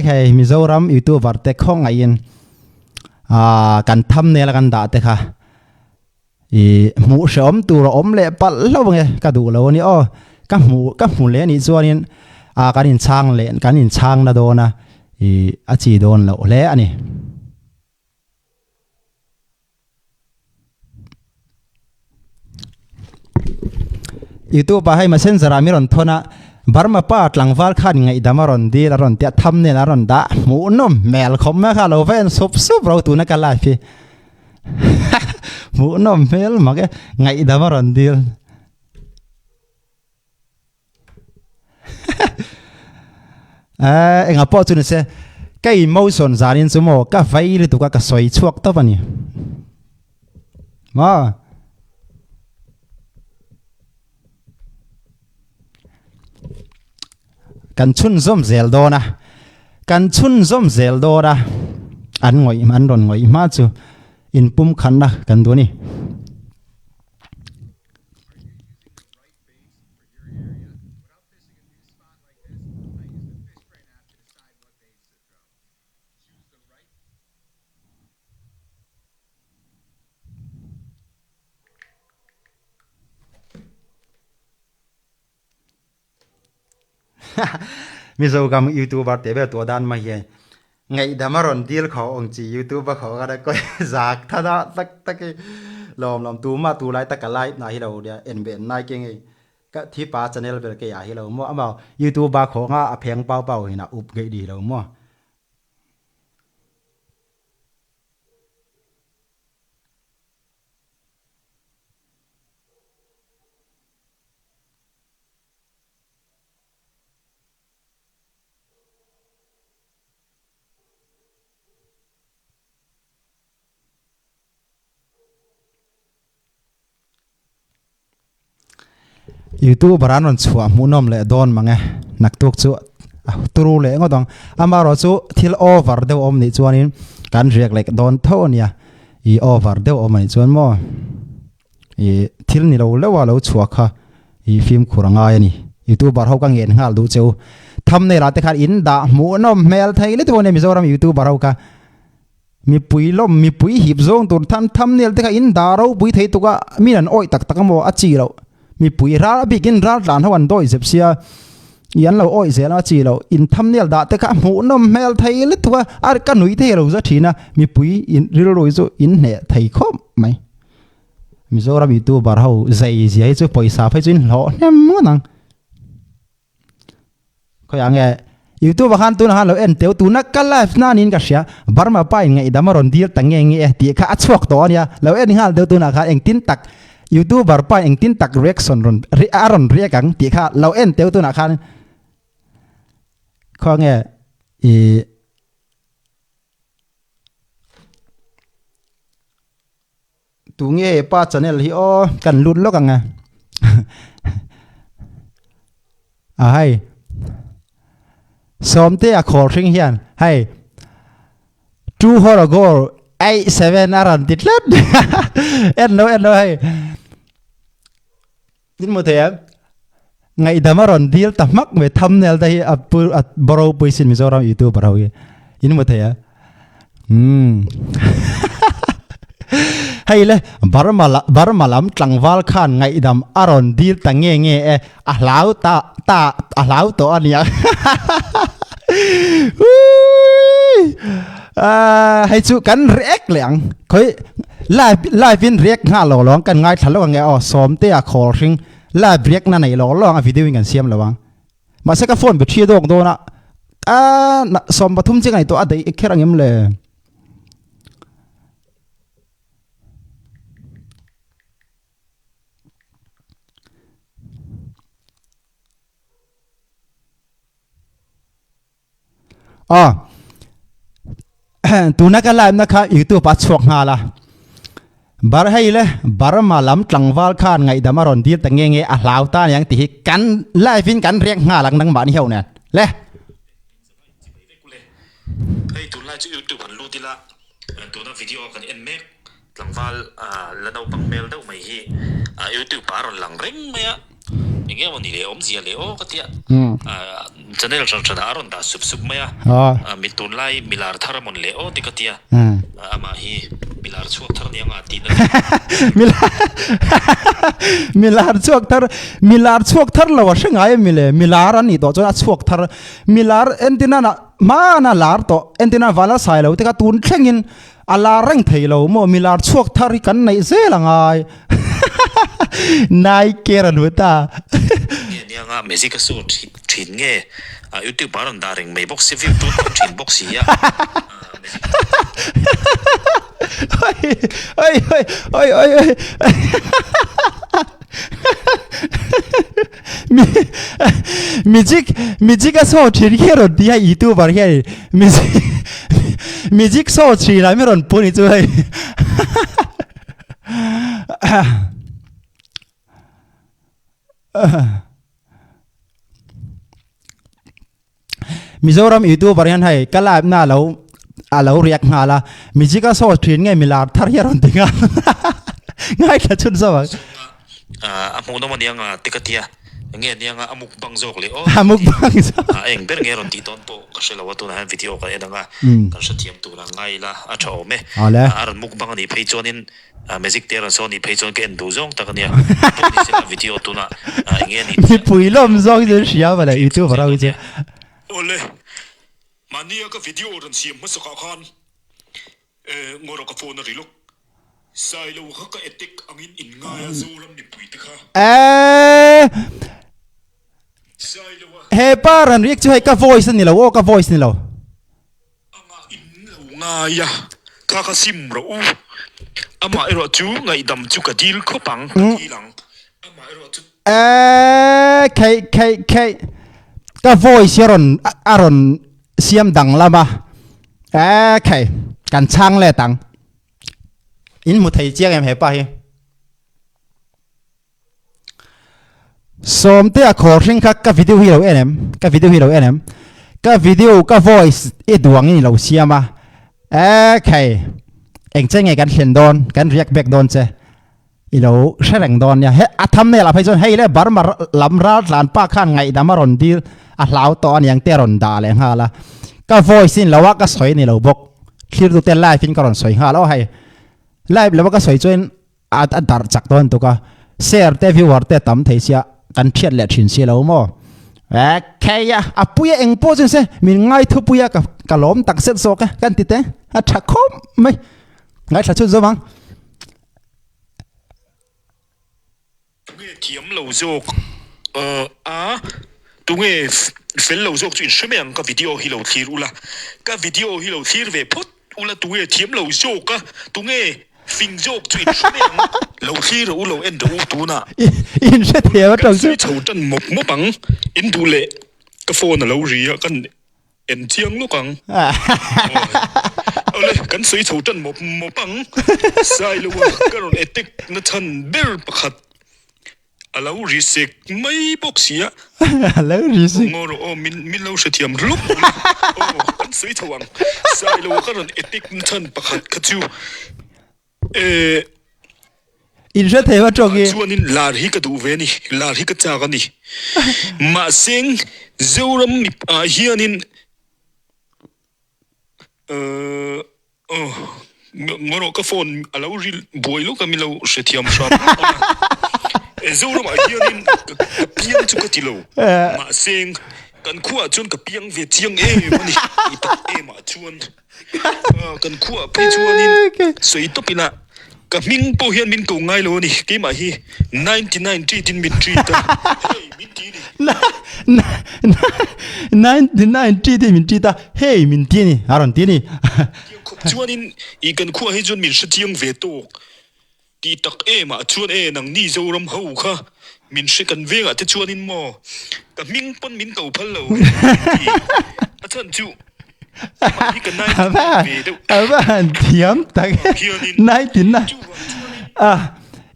kai mizoram YouTube arte khong ain kan tham ne la kan da te kha i mu shom tu ro om le pal lo nge ka du lo ni o ka mu le ni chuanin kan in chang na do na i a chi don lo le ani YouTube pa hai messenger amiron thona barma pa tlangwal khan ngai damaron di laron tia thamne laron da mu nom mel khom ma kha lo ven sup ro tu na kala phi mu nom mel ma ke ngai damaron di enga po tu ne se kai emotion zarin sumo ka vai le tu ka soi chuak to pani ma kan chun zom zel do na an ngoi man ron ngoi ma chu in pum khan na kan du ni mi zo gam youtuber te be to dan ma ye ngày đám ron deal khó ông chỉ YouTube khó cái đấy coi giặc thật đó tắc tắc cái lom tu mà tu lại tắc cái live này đâu dia en ben này cái này cái thi pa channel về cái à hello mua mà YouTube khó ngã phèn bao bao thì nào ụp cái đi đâu mua YouTube baran on chua munom le don mange nak tuk chu turu le ngodong amaro chu thil over de om ni chuanin kan riak lek don thonia I over de om ni chuan mo I thil ni lo lewa lo chua kha I film khuranga yani YouTube bar ho ka ngen ngal du cheu thumbnail ate khat in da munom mel thai le tu ne mizoram YouTube bar ho ka mi pui lom mi pui hip zong tur thumbnail te kha in da ro pui thei tu ka min an oi tak tak mo achi lo mi pui ra begin ra lan hawan doi zepsia yan lo oi zela chi lo in thumbnail da te ka mu no mel thai le thua ar ka nui the lo za thina mi pui in ri ro zo in ne thai khom mai mi zo ra mi tu bar ho zai zai chu paisa phai chin lo nem mo nang ko yang e YouTube han tu na lo en teu tu na ka live na nin ka sia barma pa ngai damaron deal tange nge ti ka achok to ania lo en hal teu tu na kha eng tin tak YouTuber pa eng tin tak reaction ron aron reakang ti kha lo en teu tu na khan kho nge I tu nge pa channel hi o kan lut lo kang a hai som te a khol ring hian hai 2 hora go 87 aran titlat en no hai din mo thea ngày damaron deal tamak me thumbnail dai a boro poisin mizoram YouTube barau ye in mo thea hay le barma lam tlangwal khan ngai dam aron deal tange nge e a hlau to ania hay chu kan react leng khoi live in react nga lo long kan ngai thalo nge o som te a khol ring live react na nei lo long a video kan siam lawang ma se ka phone be thia dok do na som pathum che ngai to a dei kherang em le tu na ka live na kha YouTube pa chok nga la bar hai le bar ma lam tlangwal khan ngai damaron deal tange nge a hlau ta yang ti kan live in kan riak nga lang nang ba ni heu ne le hey tu la chu YouTube an lu ti la tu na video kan en mek tlangwal la no pang mel dau mai hi YouTube paron lang reng maya nge mo ni le om zia le o ka tia channel chang aron da sup maya mitun lai milar tharamon le o ti ka tia ama hi milar chuak thar nianga ti na milar chuak thar lo wa shangai mile milar ani to chona chuak thar milar entina na ma na lar to entina wala sai lo te ka tun thlengin ala reng thei lo mo milar chuak thar kan nei zelangai nai keran huta nianga music so thin nge YouTube baron daring mai box view tu thin box ya oi music so thin hero dia YouTube bar he music so thin la mi ron puni chu hai Mizoram YouTube varian hai kalab na lo alo riak ngala mijika so trin nge milar thar yaron tinga ngai la chun so amu no man yang tikatia nge niang amuk bang jok le o amuk bang eng ber nge ron ti ton po ka shela watu na video ka edanga ka shathiam tu la ngai la a tho me aran muk bang ni phei chonin magic ter so ni phei chon ke en du jong ta ka nia ni se video tu na nge ni puilom jong de shia bala youtube ra uje ole mania ka video ran siam ma sa ka khan ngoro ka phone ri lok sai lo ka etik angin in nga ya zolam ni pui ta sai lo he paran riak chu he ka voice ni lo ka voice ni lo anga in lo nga ya ka sim ro u ama ero chu ngai dam chu ka dil kho pang ki lang ama ero chu kai ka voice yaron aron siam dang lama kai kan chang le tang in mu thei chiang em he pa hi som te a khor ring ka video hi lo enem ka video ka voice e duang ni lo siama kai eng che nge kan hlen don kan react back don che i lo shereng don ya he atham ne la phai chon hei le bar mar lam ra lan pa khan ngai da maron dir a hlau to an yang te ron da le ha la ka voice in lawa ka soi ni lo bok clear tu te live in karon soi ha lo hai live lawa ka soi chen a dar chak don to ka share te viewer te tam thei sia kan thiat le thin sia lo mo kaya apuya eng po chen se min ngai thu puya ka lom tak set so ka kan ti te a thakom mai ngai tha chu zo bang thiam lo jok tu nge fel lo jok chu in shemeng ka video hi lo thlir ula ka video hi lo thlir ve phot ula tu nge thiam lo jok ka tu nge fing jok chu in shemeng lo thlir u lo en do tu na in se thia tong chu chau tan mop mo bang in du le ka phone lo ri kan en chiang lo kang ole kan sui chau tan mop mo bang sai lo ka ron etek na chan ber pakhat alo risek mai boxia alo risek ngoro o min lo shathiam lup o kan sui chawang sai lo ka ron etek na chan pakhat khachu in se thia tong e chuanin lar hi ka du ve ni lar hi ka cha ga ni ma seng zoram mi hianin ngoro ka phone alo ril boilo ka mi lo shathiam sham zoram hianin piang chu ka tilo ma seng kan khuwa chun ka piang ve chiang mani ma chuan kan khuwa pe chuanin soi to pina ka ming po hian min ko ngai lo ni ke ma hi 99 tin min tri ta hey min ti ni 99 ti min ti ta hey min ti ni aron ti ni chuanin I kan khuwa hi chun min shatiang ve to ti tak ma chuan nang ni zoram ho kha min she kan venga te chuanin mo ka ming pon min ko phal lo a chan chu aban thiam tak 99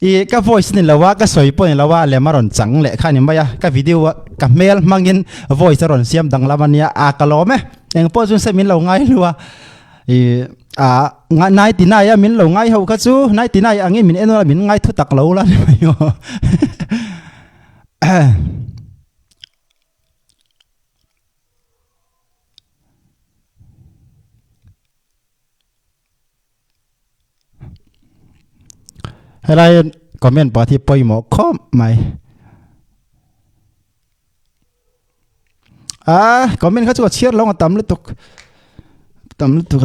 อีก็ voice นี่ละว่าก็สวยปนละว่าเลยมาร่อนจังเลยข้านี่ไม่อะก็วิดีโอกับเมลมังยิน voice ร่อนเสียมดังละวันนี้กะล้อไหมเองพอจุนเสมินเราง่ายรัวนายตีนายมินเราง่ายเขาก็จูนายตีนายอันนี้มินเอ็นว่ามินง่ายทุตักเราละนี่ไม่ยออะไรคอมเมนต์ปะที่ปอยหมอคอมไหมคอมเมนต์เขาจะเชียร์ลงตำเลยตุกตำเลยตุก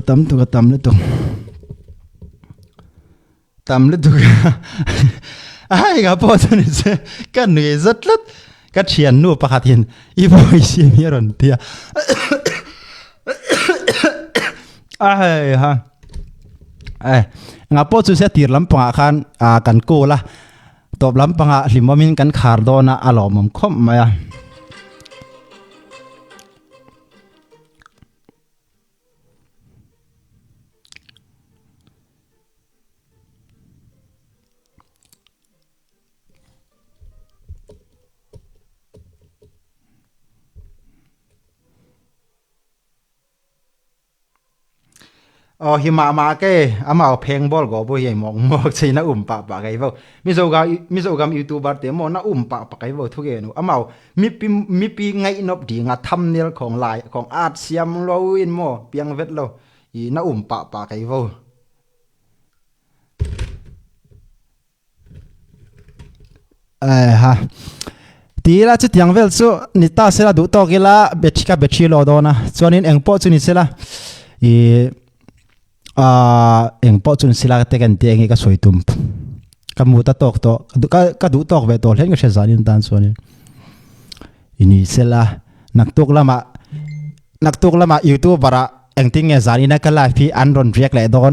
ไอ้กับพ่อตัวนี้สิกันเหนื่อยจัดเลยกันเชียร์นู่นปะขัดเห็นอีบอยเสียมีรอนเทียฮะngah po chu se tir lampanga khan kan ko la top lampanga hlimamin kan khar dona alomom khom maya hi ma ke amao pheng bol go bo hi mok chei na pa kai vo mi zo gam youtuber te mo na pa kai vo thu ge no amao mi pi ngai nop di nga thumbnail khong lai khong art siam lo in mo piang vet lo i na pa kai vo ha tí là chút tiếng vel số nít ta sẽ là đủ to cái là betri lo đó na cho nên em bỏ cho nít sẽ là em bỏ cho nít sẽ là cái cái tiếng cái soi tum cái mũ ta to cái đủ to về to lên cái sẽ ra nên tan cho nên ini sẽ là nặc tục là mà YouTube bara em tiếng nghe ra nên cái live phi anh run react lại đó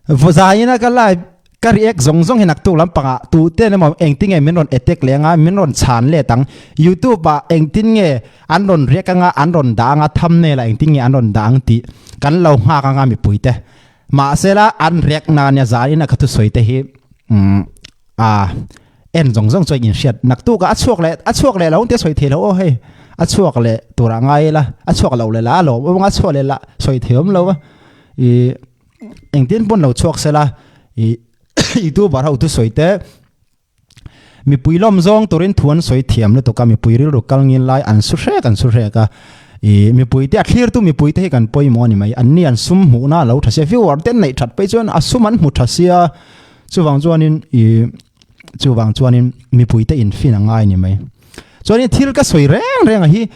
vô ra nên cái live cái react zong hình nặc tục lắm bằng tu tên mà em tiếng nghe mình run attack liền á mình run chán liền tăng YouTube ba em tiếng nghe anh run react ngã anh run đá ngã thăm này là em tiếng nghe anh run đá tí cắn lâu ha ngã mi bụi thế mà sẽ là anh react na nhà giá nên là cái thứ soi thế hi em zong cho in shit nặc tục cái chuộc lại lâu thế soi thế lâu hey chuộc lại tu ra ngay là chuộc lâu lại lá lâu ông chuộc lại là soi thế lâu á em tiếng bốn lâu chuộc sẽ là YouTube bảo hậu tu soi thế mi pui lom zong torin thuan soi thiam le to ka mi pui ri ro kal ngin lai an su re ka mi pui te clear tu mi pui te kan poi mo ni mai an ni an sum hu na lo tha se viewer ten nei that pe chon asum an mu tha sia chuwang chuanin mi pui te in fin angai ni mai chuanin thil ka soi reng hi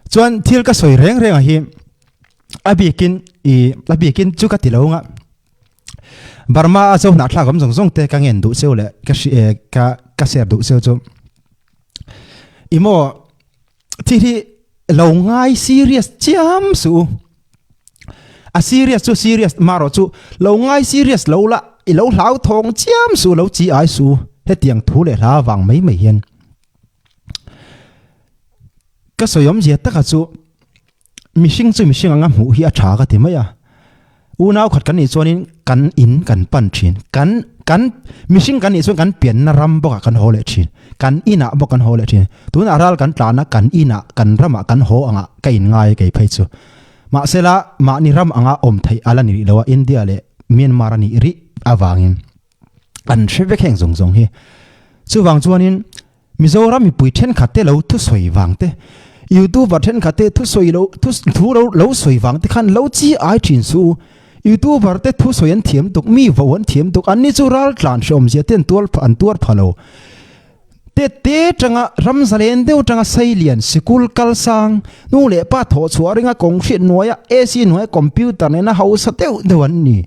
chuan thil ka soi reng hi abikin chu ka tilo nga Burma zo na thla gam zong te ka ngen du seu le ka ser du seu chu imo thi lo ngai serious cham su a serious maro chu lo ngai serious lo la i lo hlau thong cham su lo chi ai su he tiang thu le la wang mai hian ka soyom je ta ka chu mishing anga mu hi a tha ka ti mai a u nau khat kan ni chonin kan pan thin kan mishing kan ni chon kan pian na ram boka kan hole thin kan ina bo kan hole thin tun aral kan tlana kan ina kan rama kan ho anga ka in ngai ke phai chu ma sela ma ni ram anga om thai ala ni lewa India le Myanmar ni ri awangin an shebe kheng zong hi chu wang chuanin Mizoram mi pui then khate lo thu soi wang te YouTube then khate thu soi lo thu lo soi wang te khan lo chi ai thin su YouTuber te thu soyan thiam tuk mi vawon thiam tuk an ni chu ral tlan shom je ten tuar phalo te changa ramzalen deu changa sailian sikul kalsang nu le pa tho chuaringa kong hrit noya AC noya computer ne na house teu dewan ni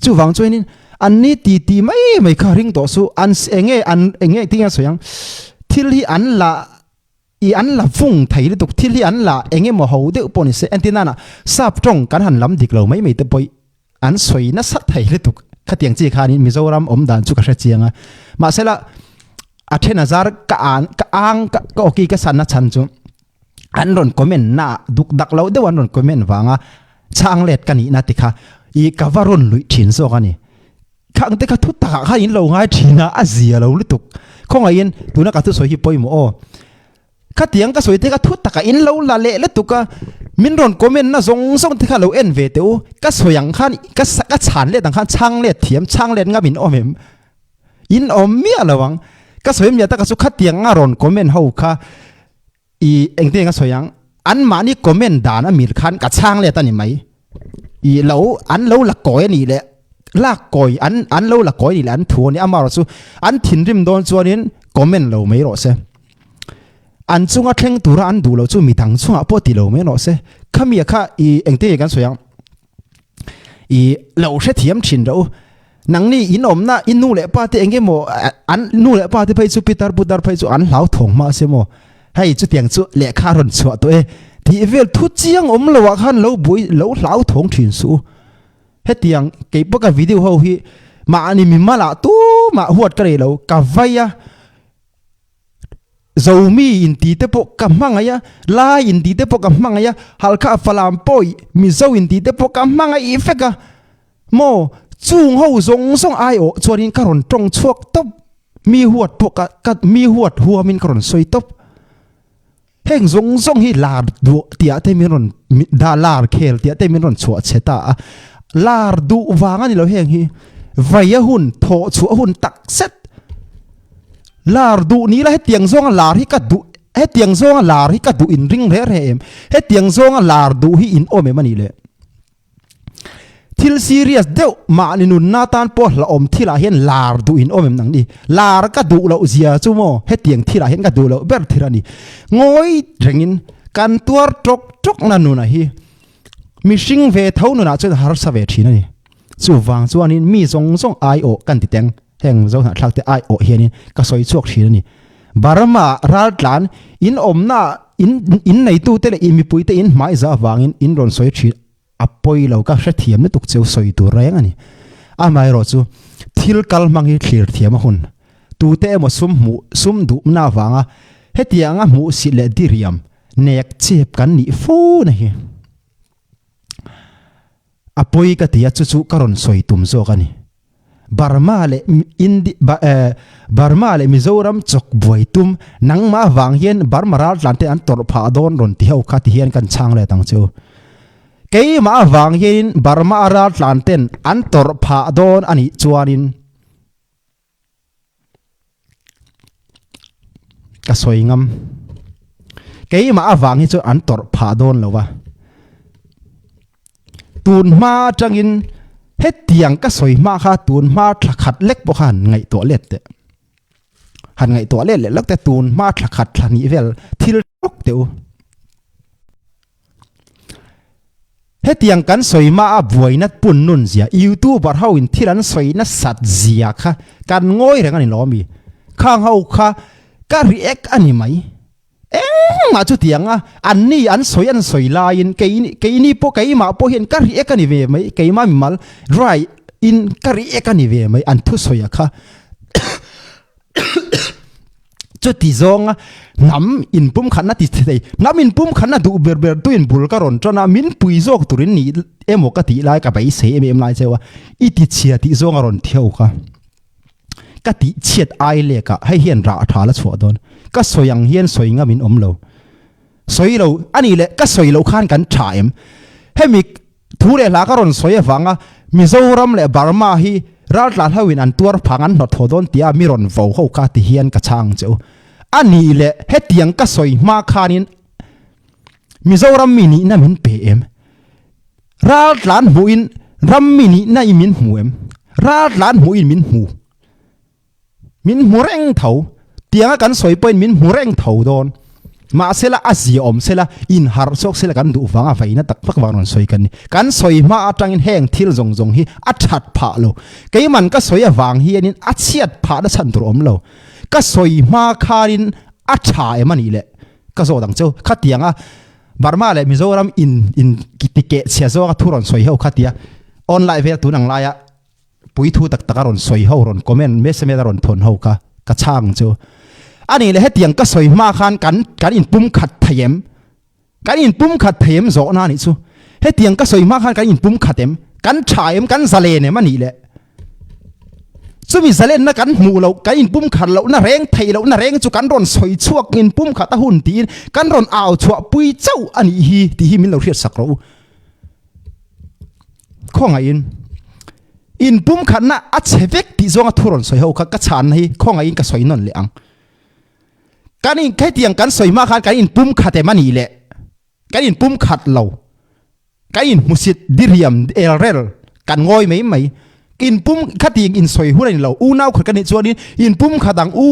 chu wang choinin an ni ti mai kha ring to su an enge tinga soyang thili an la phung thai le tuk thili an la enge mo ho de poni se antina na sap tong kan han lam dik lo mai te poi an soi na sat thai le tuk khatiang chi khanin Mizoram om dan chu ka hre chianga ma sela 10,000 ka ang ka oki ka san na chan chu an ron comment na duk dak lo de wan ron comment wanga changlet kani na tikha I kavaron lui thin so kani khang te ka thu ta kha in lo ngai thina azia lo lutuk khong ain tuna ka thu so hi poi mo o ka tiang ka soi te ka thu ta ka in lo la le tuka min ron comment na zong te kha lo en ve teu ka soyang khan ka chan le dang khan chang le thiam chang le nga min omem in om mi alawang ka soyem ya ta ka su kha tiang nga ron comment ho kha I engte nga soyang an mani comment dan a mir khan ka chang le ta ni mai I lo an lo la koi ni le la koi an lo la koi ni le an thu ni amaro su an thin rim don chuanin comment lo mai ro se an chunga thleng tura an du lo chu mi dang chunga po ti lo mai no se khamia kha I engte kan soyang I lo she thiam thin ro nang ni in om na in nu le pa te enge mo an nu le pa te phai chu pitar pudar phai chu an hlau thong ma se mo hai chu tiang chu le kha ron chu to e ti vel thu chiang om lo wa khan lo bui lo hlau thong thin su he tiang ke pa ka video ho hi ma ani mi mala tu ma huat ka re lo ka vaya dầu mi in tí tế bộ cầm mang ấy la in tí tế bộ cầm mang ấy halka phalam poi mi dầu in tí tế bộ cầm mang ấy phép à mò chung hậu giống song ai ổ cho nên karon trong chuộc tóc mi huột bộ cả mi huột hùa min karon soi tóc heng giống giống hi lar du tia te min ron da lar khel tia te min ron chua cheta lar du wanga ni lo heng hi vaya hun tho chu hun tak set lar du ni la he tiang zong lar hi ka du he tiang zong lar hi ka du in ring re re em he tiang zong lar du hi in ome mani le thil serious deu ma ni nun na tan po la om thila hen lar du in ome nang ni lar ka du lo zia chu mo he tiang thila hen ka du lo ber thirani ngoi rengin kan tuar tok tok na nu na hi mi sing ve thau nu na chu har sa ve thina ni chu wang chu anin mi zong zong ai o kan ti teng heng zo na thak te ai o hianin ka soi chuak thina ni barama ral tlan in omna in nei tu te le in mi pui te in mai za wangin in ron soi thi apoi lo ka hre thiam na tuk cheu soi tu reng ani a mai ro chu thil kal mang hi thlir thiam hun tu te mo sum du na wanga hetianga mu si le diriam nek chep kan ni fu na hi apoi ka tia chu karon soi tum zo kani Burma le Mizoram chok buaitum nang ma wang hian Burma ral tlante an tor pha don ron ti ho kha ti hian kan chang le tang chu kei ma wang hian Burma ral tlanten an tor pha don ani chuanin ka soingam kei ma wang hi chu an tor pha don lowa tun ma changin hết tiếng các soi ma kha tuôn ma thắc khát lek bốc hàn ngày toilet hàn ngày toilet lek lek te tuôn ma thắc khát là nhị vel thil bốc teu hết tiếng cắn soi ma buổi nát pun nun zia YouTube bảo hậu in thiran soi nát sat zia kha can ngoi reng anh lo mi khang hậu kha ka react anh mai mà chú tiếng anh ni anh soi lain cái ni po cái mà po hiện cái riêng cái về mấy cái mà mình mal right in cái riêng cái về mấy anh thu soi à chú tí zong nắm in bum khăn na tí thế nắm in bum khăn na du ber tu in bul karon cho na min pui zok turin ni em một cái tí lai cái bảy xe em lai chơi wa ít tí chia tí zong aron theo cái tí chiết ai lệ cả hay hiện ra thà là chua đón cái soyang hiền soy ngắm in lâu soy lâu anh ấy lệ cái soy lâu khanกันtrả em hay mi thu lệ lá cái ron soy vàng à Mizoram lệ Burma hi ra là hai win an tuar phangan not thô đón tia mi ron vô hậu cả thì hiền cái chang châu anh ấy lệ hết tiếng cái soy ma khanin Mizoram mini na min pe em ra lan huin ram mini na min hu em ra lan huin min hu reng thau tiếng kan soi point min hu reng thau don ma sela azia om sela in har sok sela kan du wanga faina tak pak wang soi kan soi ma atangin heng thil zong hi athat pha lo ke man ka soi awang hi anin achiat pha da chan tur om lo ka soi ma kharin atha emani le ka zo dang chau khatianga Burma le Mizoram in kitike sia zo ka thuron soi ho khatia online ve tu nang laya pui thu tak takaron soi ho ron comment message ron thon ho ka chang chu ani le hetiang ka soi ma khan kan in pum khat them zo na ni chu hetiang ka soi ma khan kan in pum khatem kan thaem kan zale ne mani le chu mi zale na kan mu lo kan in pum khat lo na reng thei lo na reng chu kan ron soi chuak in pum khat a hun ti kan ron aw chua pui chau ani hi ti hi min lo riat sak ro khonga in pum khat na a chevek ti zonga thuron soi ho kha ka chan hi khonga in ka soi non le ang kan in kai tiang kan soi ma khan kan in pum khate mani le kan in pum khat lo kan in musit diriam errel kan ngoi mai in pum khating in soi hurai lo u nau khat kan ni chuan in pum khatang u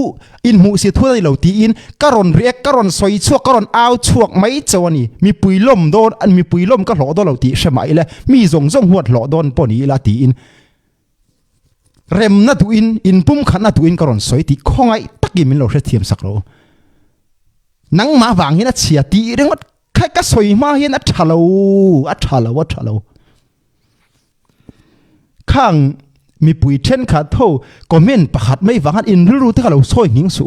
in mu si thuai lo ti in karon riek karon soi chuak karon aw chuak mai chawani mi puilom don an mi puilom ka hlo do lo ti shemai le mi zong huat hlo don poni la ti in rem na tu in pum khana tu in karon soi ti khongai takin min lo hre thiam sakro nang ma wang hin a chia ti rengot khai ka soi ma hin a thalo khang mi pui chen kha tho comment pakhat mai wangan in ru te lo soi ning su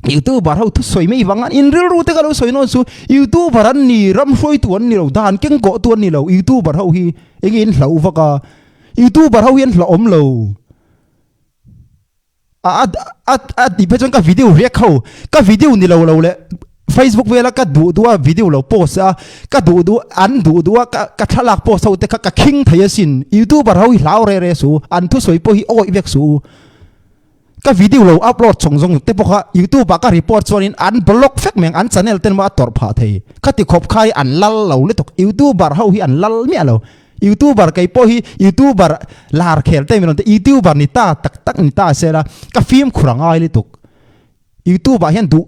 YouTuber hau thu soi mai wangan in real ru te ka lo soi non su YouTuber an ni ram soi tuan ni lo dan keng ko tuan ni lo YouTuber hau hi engin hlau waka YouTuber hau hian hla om lo di pe chon ka video react hau ka video ni lo lo le Facebook vela ka du video lo post a ka du an du ka thalak post hau te ka king thaya sin YouTuber hau hi hlau re su an thu soi po hi oi vek su ka video lo upload chong te poka YouTube ka report chuanin an block fek meng an channel ten ma tor pha thei ka ti khop khai an lal lo le tok YouTuber hau hi an lal mi lo YouTuber kai po hi YouTuber lar khel te mi non te YouTuber ni ta tak ni ta se la ka film khurang ai le tok YouTuber hian du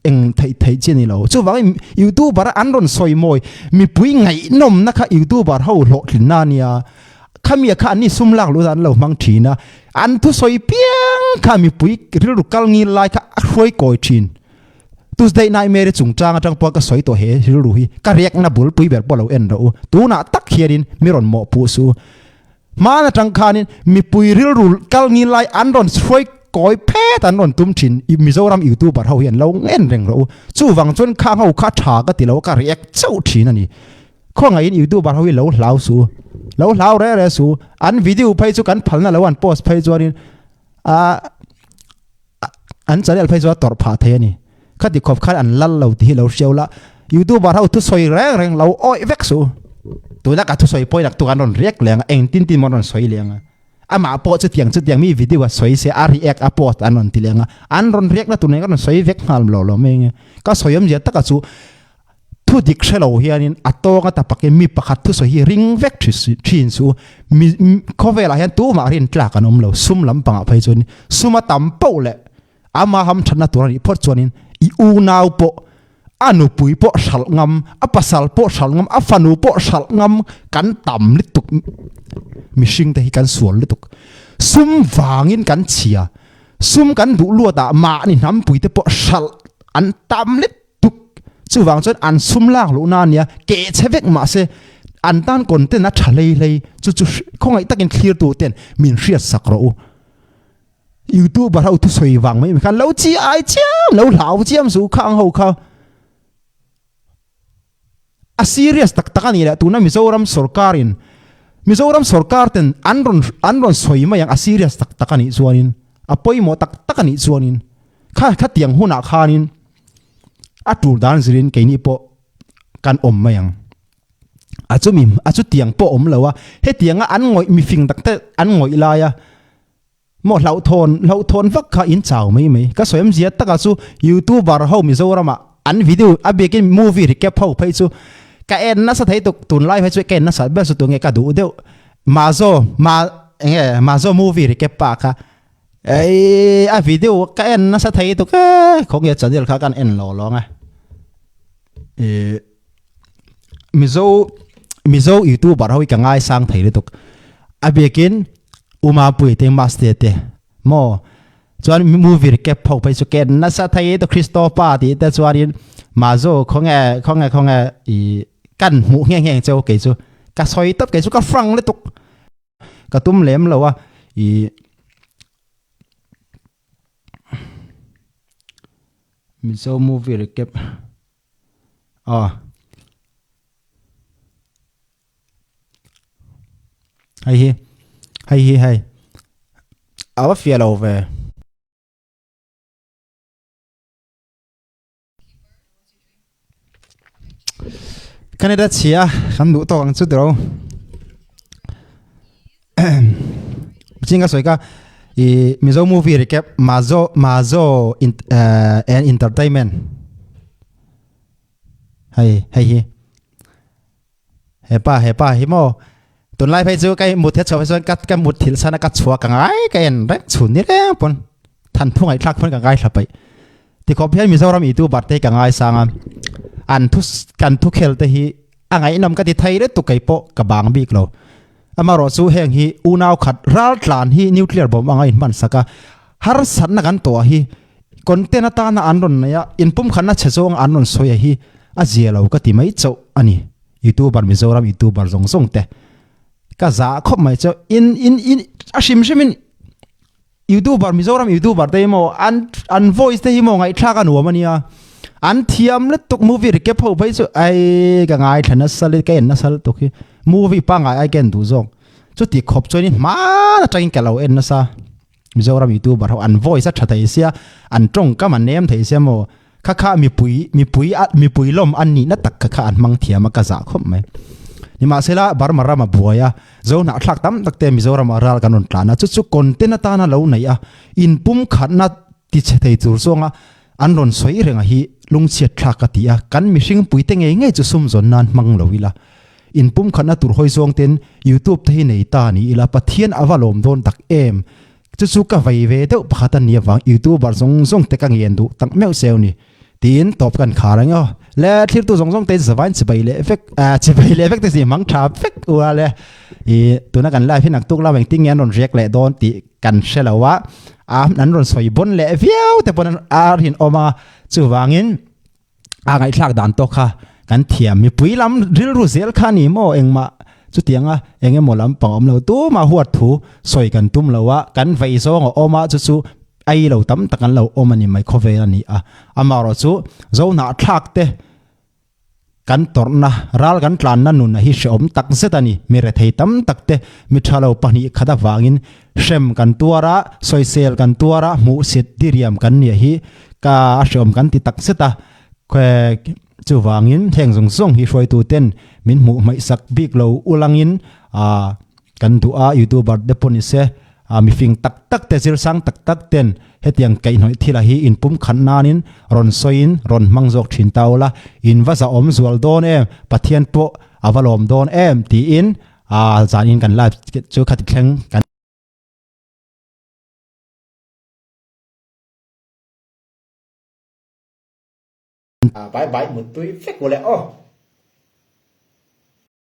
eng thei chen ni lo chu wang YouTuber an ron soi moi mi pui ngai nom na kha YouTuber hau lo thlin na nia khamia kha ni sumlak lu dan lo mang thina an thu soi piang kha mi pui ru kal ngi lai kha khoi koi thin Tuesday night mere chung chang po ka soi to he ru hi ka rek na bul pui ber polo en ro tu na tak hiarin miron mo pu su mana tang khanin mi pui ru kal ngi lai an ron soi koi phe tan ron tum thin Mizoram YouTuber hau hian lo en reng ro chu wang chon kha hau kha tha ka ti lo ka rek chau thin ani kho ngai YouTuber hau hi lo hlau su lo hlau re su an video phai chu kan phalna lo an post phai chuanin an channel phai chu tor pha the ni khati khop khan an lal lo ti lo sheula YouTuber hau thu soi reng lo oi vek su tu la ka thu soi poi dak tu kan ron rek leng eng tin mon ron soi leng ama po chu tiang mi video a soi se a react a post an ron ti lenga an ron rek na tu ne kan soi vek hal lo meng ka soyam je ta ka chu thu dik shelo hianin atonga ta pakke mi pakhat thu so hi ring vek thin su mi khovela hian tu ma rin tla kanom lo sum lam panga phai chun suma tam po le ama ham thana turani phot chuanin I u naw po anu pui po sal ngam apasal po sal ngam afanu po sal ngam kan tam lituk mishing te hi kan sual lituk sum wangin kan chia sum kan du lu da ma ni nam pui te po sal an tam lit chu wang chon an sum lak lu na nia ke chevek ma se an tan kon te na thalei lei chu khongai takin clear tu ten min riat sakro YouTube hau tu soi wang mai kan lo chi ai chiam lo lau chiam su khang ho kha a serious tak ani la tu na Mizoram sarkar ten anron soi ma yang a serious tak ani chuanin a poimo tak ani chuanin kha tiang huna khanin atur dan zirin ke ni po kan om mayang achu tiang po om lawa he tianga an ngoi mi fing tak te an ngoi la ya mo lau thon vak kha in chaw mai ka soyam zia taka chu YouTuber ho Mizoram an video abekin movie recap ho phai chu ka en na sa thai tuk tun lai phai chu ken na sa ba su tu nge ka du deu mazo movie recap pa kha a video ka en na sa thai tuk khong ye channel kha kan en lo nga Mizo YouTuber hoi ka ngai sang thei le tuk abekin uma pui te master te mo chuan movie recap phok pai chu ken na sa thai to Christopher ti te chuanin mazo khonga I kan mu ngeng cheu ke chu ka soi tap ke chu ka frang le tuk ka tum lem lo wa I Mizo movie recap hay awa fiel over Canada chia kan du to ang chu dro chinga soika I Mizo movie recap mazo and entertainment hay hepa himo tuần lai phải cái một thiết cho phải cái một thiết sana cái chua cái ngay cái en đấy chun ni đấy pon thành phong ai thắc phong cái ngay là vậy thì có phải Mizoram itu bát cái ngay sang an thu khel te hi angai nam ka ti thai re tu kai po ka bang bik lo amaro chu heng hi unau khat ral tlan hi nuclear bomb angai man saka har san na kan to hi content ta na anron na ya inpum khanna chhong anon soya hi a zielo ka ti mai chau ani YouTuber Mizoram YouTuber zong te ka za khop mai cho in a shim shimin YouTuber Mizoram YouTuber te mo an voice te hi mo ngai thla kan huam ania an thiam le tok movie re ke pho bai chu ai ka ngai thana sal ke na sal to ki movie pa ngai ai ken du zong chu ti khop choni ma na tang ke lo en na sa Mizoram YouTuber ho an voice a thatai sia an tong ka man nem thei sia mo kha mi pui lom an ni na tak kha an mang thiam ka za khop mai ni ma sela bar mara ma buaya zo na thlak tam tak te Mizoram aral kanon tlana chu content ta na lo nei a in pum khat na ti che thei chur songa an ron soi renga hi lungchiat thlak ka ti a kan mi hring pui te nge nge chu sum zon nan mang lo ila in pum khat na tur hoi zong ten YouTube te nei ta ni ila pathian avalom don tak em chu ka vai ve te pakhatan ni wang YouTuber zong te ka ngien du tak meu seo ni tin top kan kharang yo le thlir tu zong te zawan chibai le effect te si mang tha fek wa le I tuna kan live hinak tuk la weng ting yan ron rek le don ti kan shelawa nan ron soi bon le viau te pon ar hin oma chu wangin ngai thlak dan to kha kan thiam mi puilam ril ru zel kha ni mo engma chu tianga enge molam pangom lo tu ma huat thu soi kan tum lawa kan vai zong oma chu ai lo tam takan lo omani mai khove ani a amaro chu zo na thak te kan torna ral kan tlan na nun hi shom tak zetani Mirethei tam takte mi thalo pani khada wangin shem kan tuara soisel kan tuara mu sit diriam kan ni hi ka shom kan ti tak zeta kwe chu wangin theng zong hi hroi tu ten min mu mai sak big lo ulangin kan du a YouTuber de poni se mi fing tak te zir sang tak ten hetiang kai noi thila hi in pum khan nanin ron soin ron mangjok thin taula in waza om zual don em pathian po avalom don em ti in zanin kan live chu khat thleng kan bye bye một túi phết của lẽ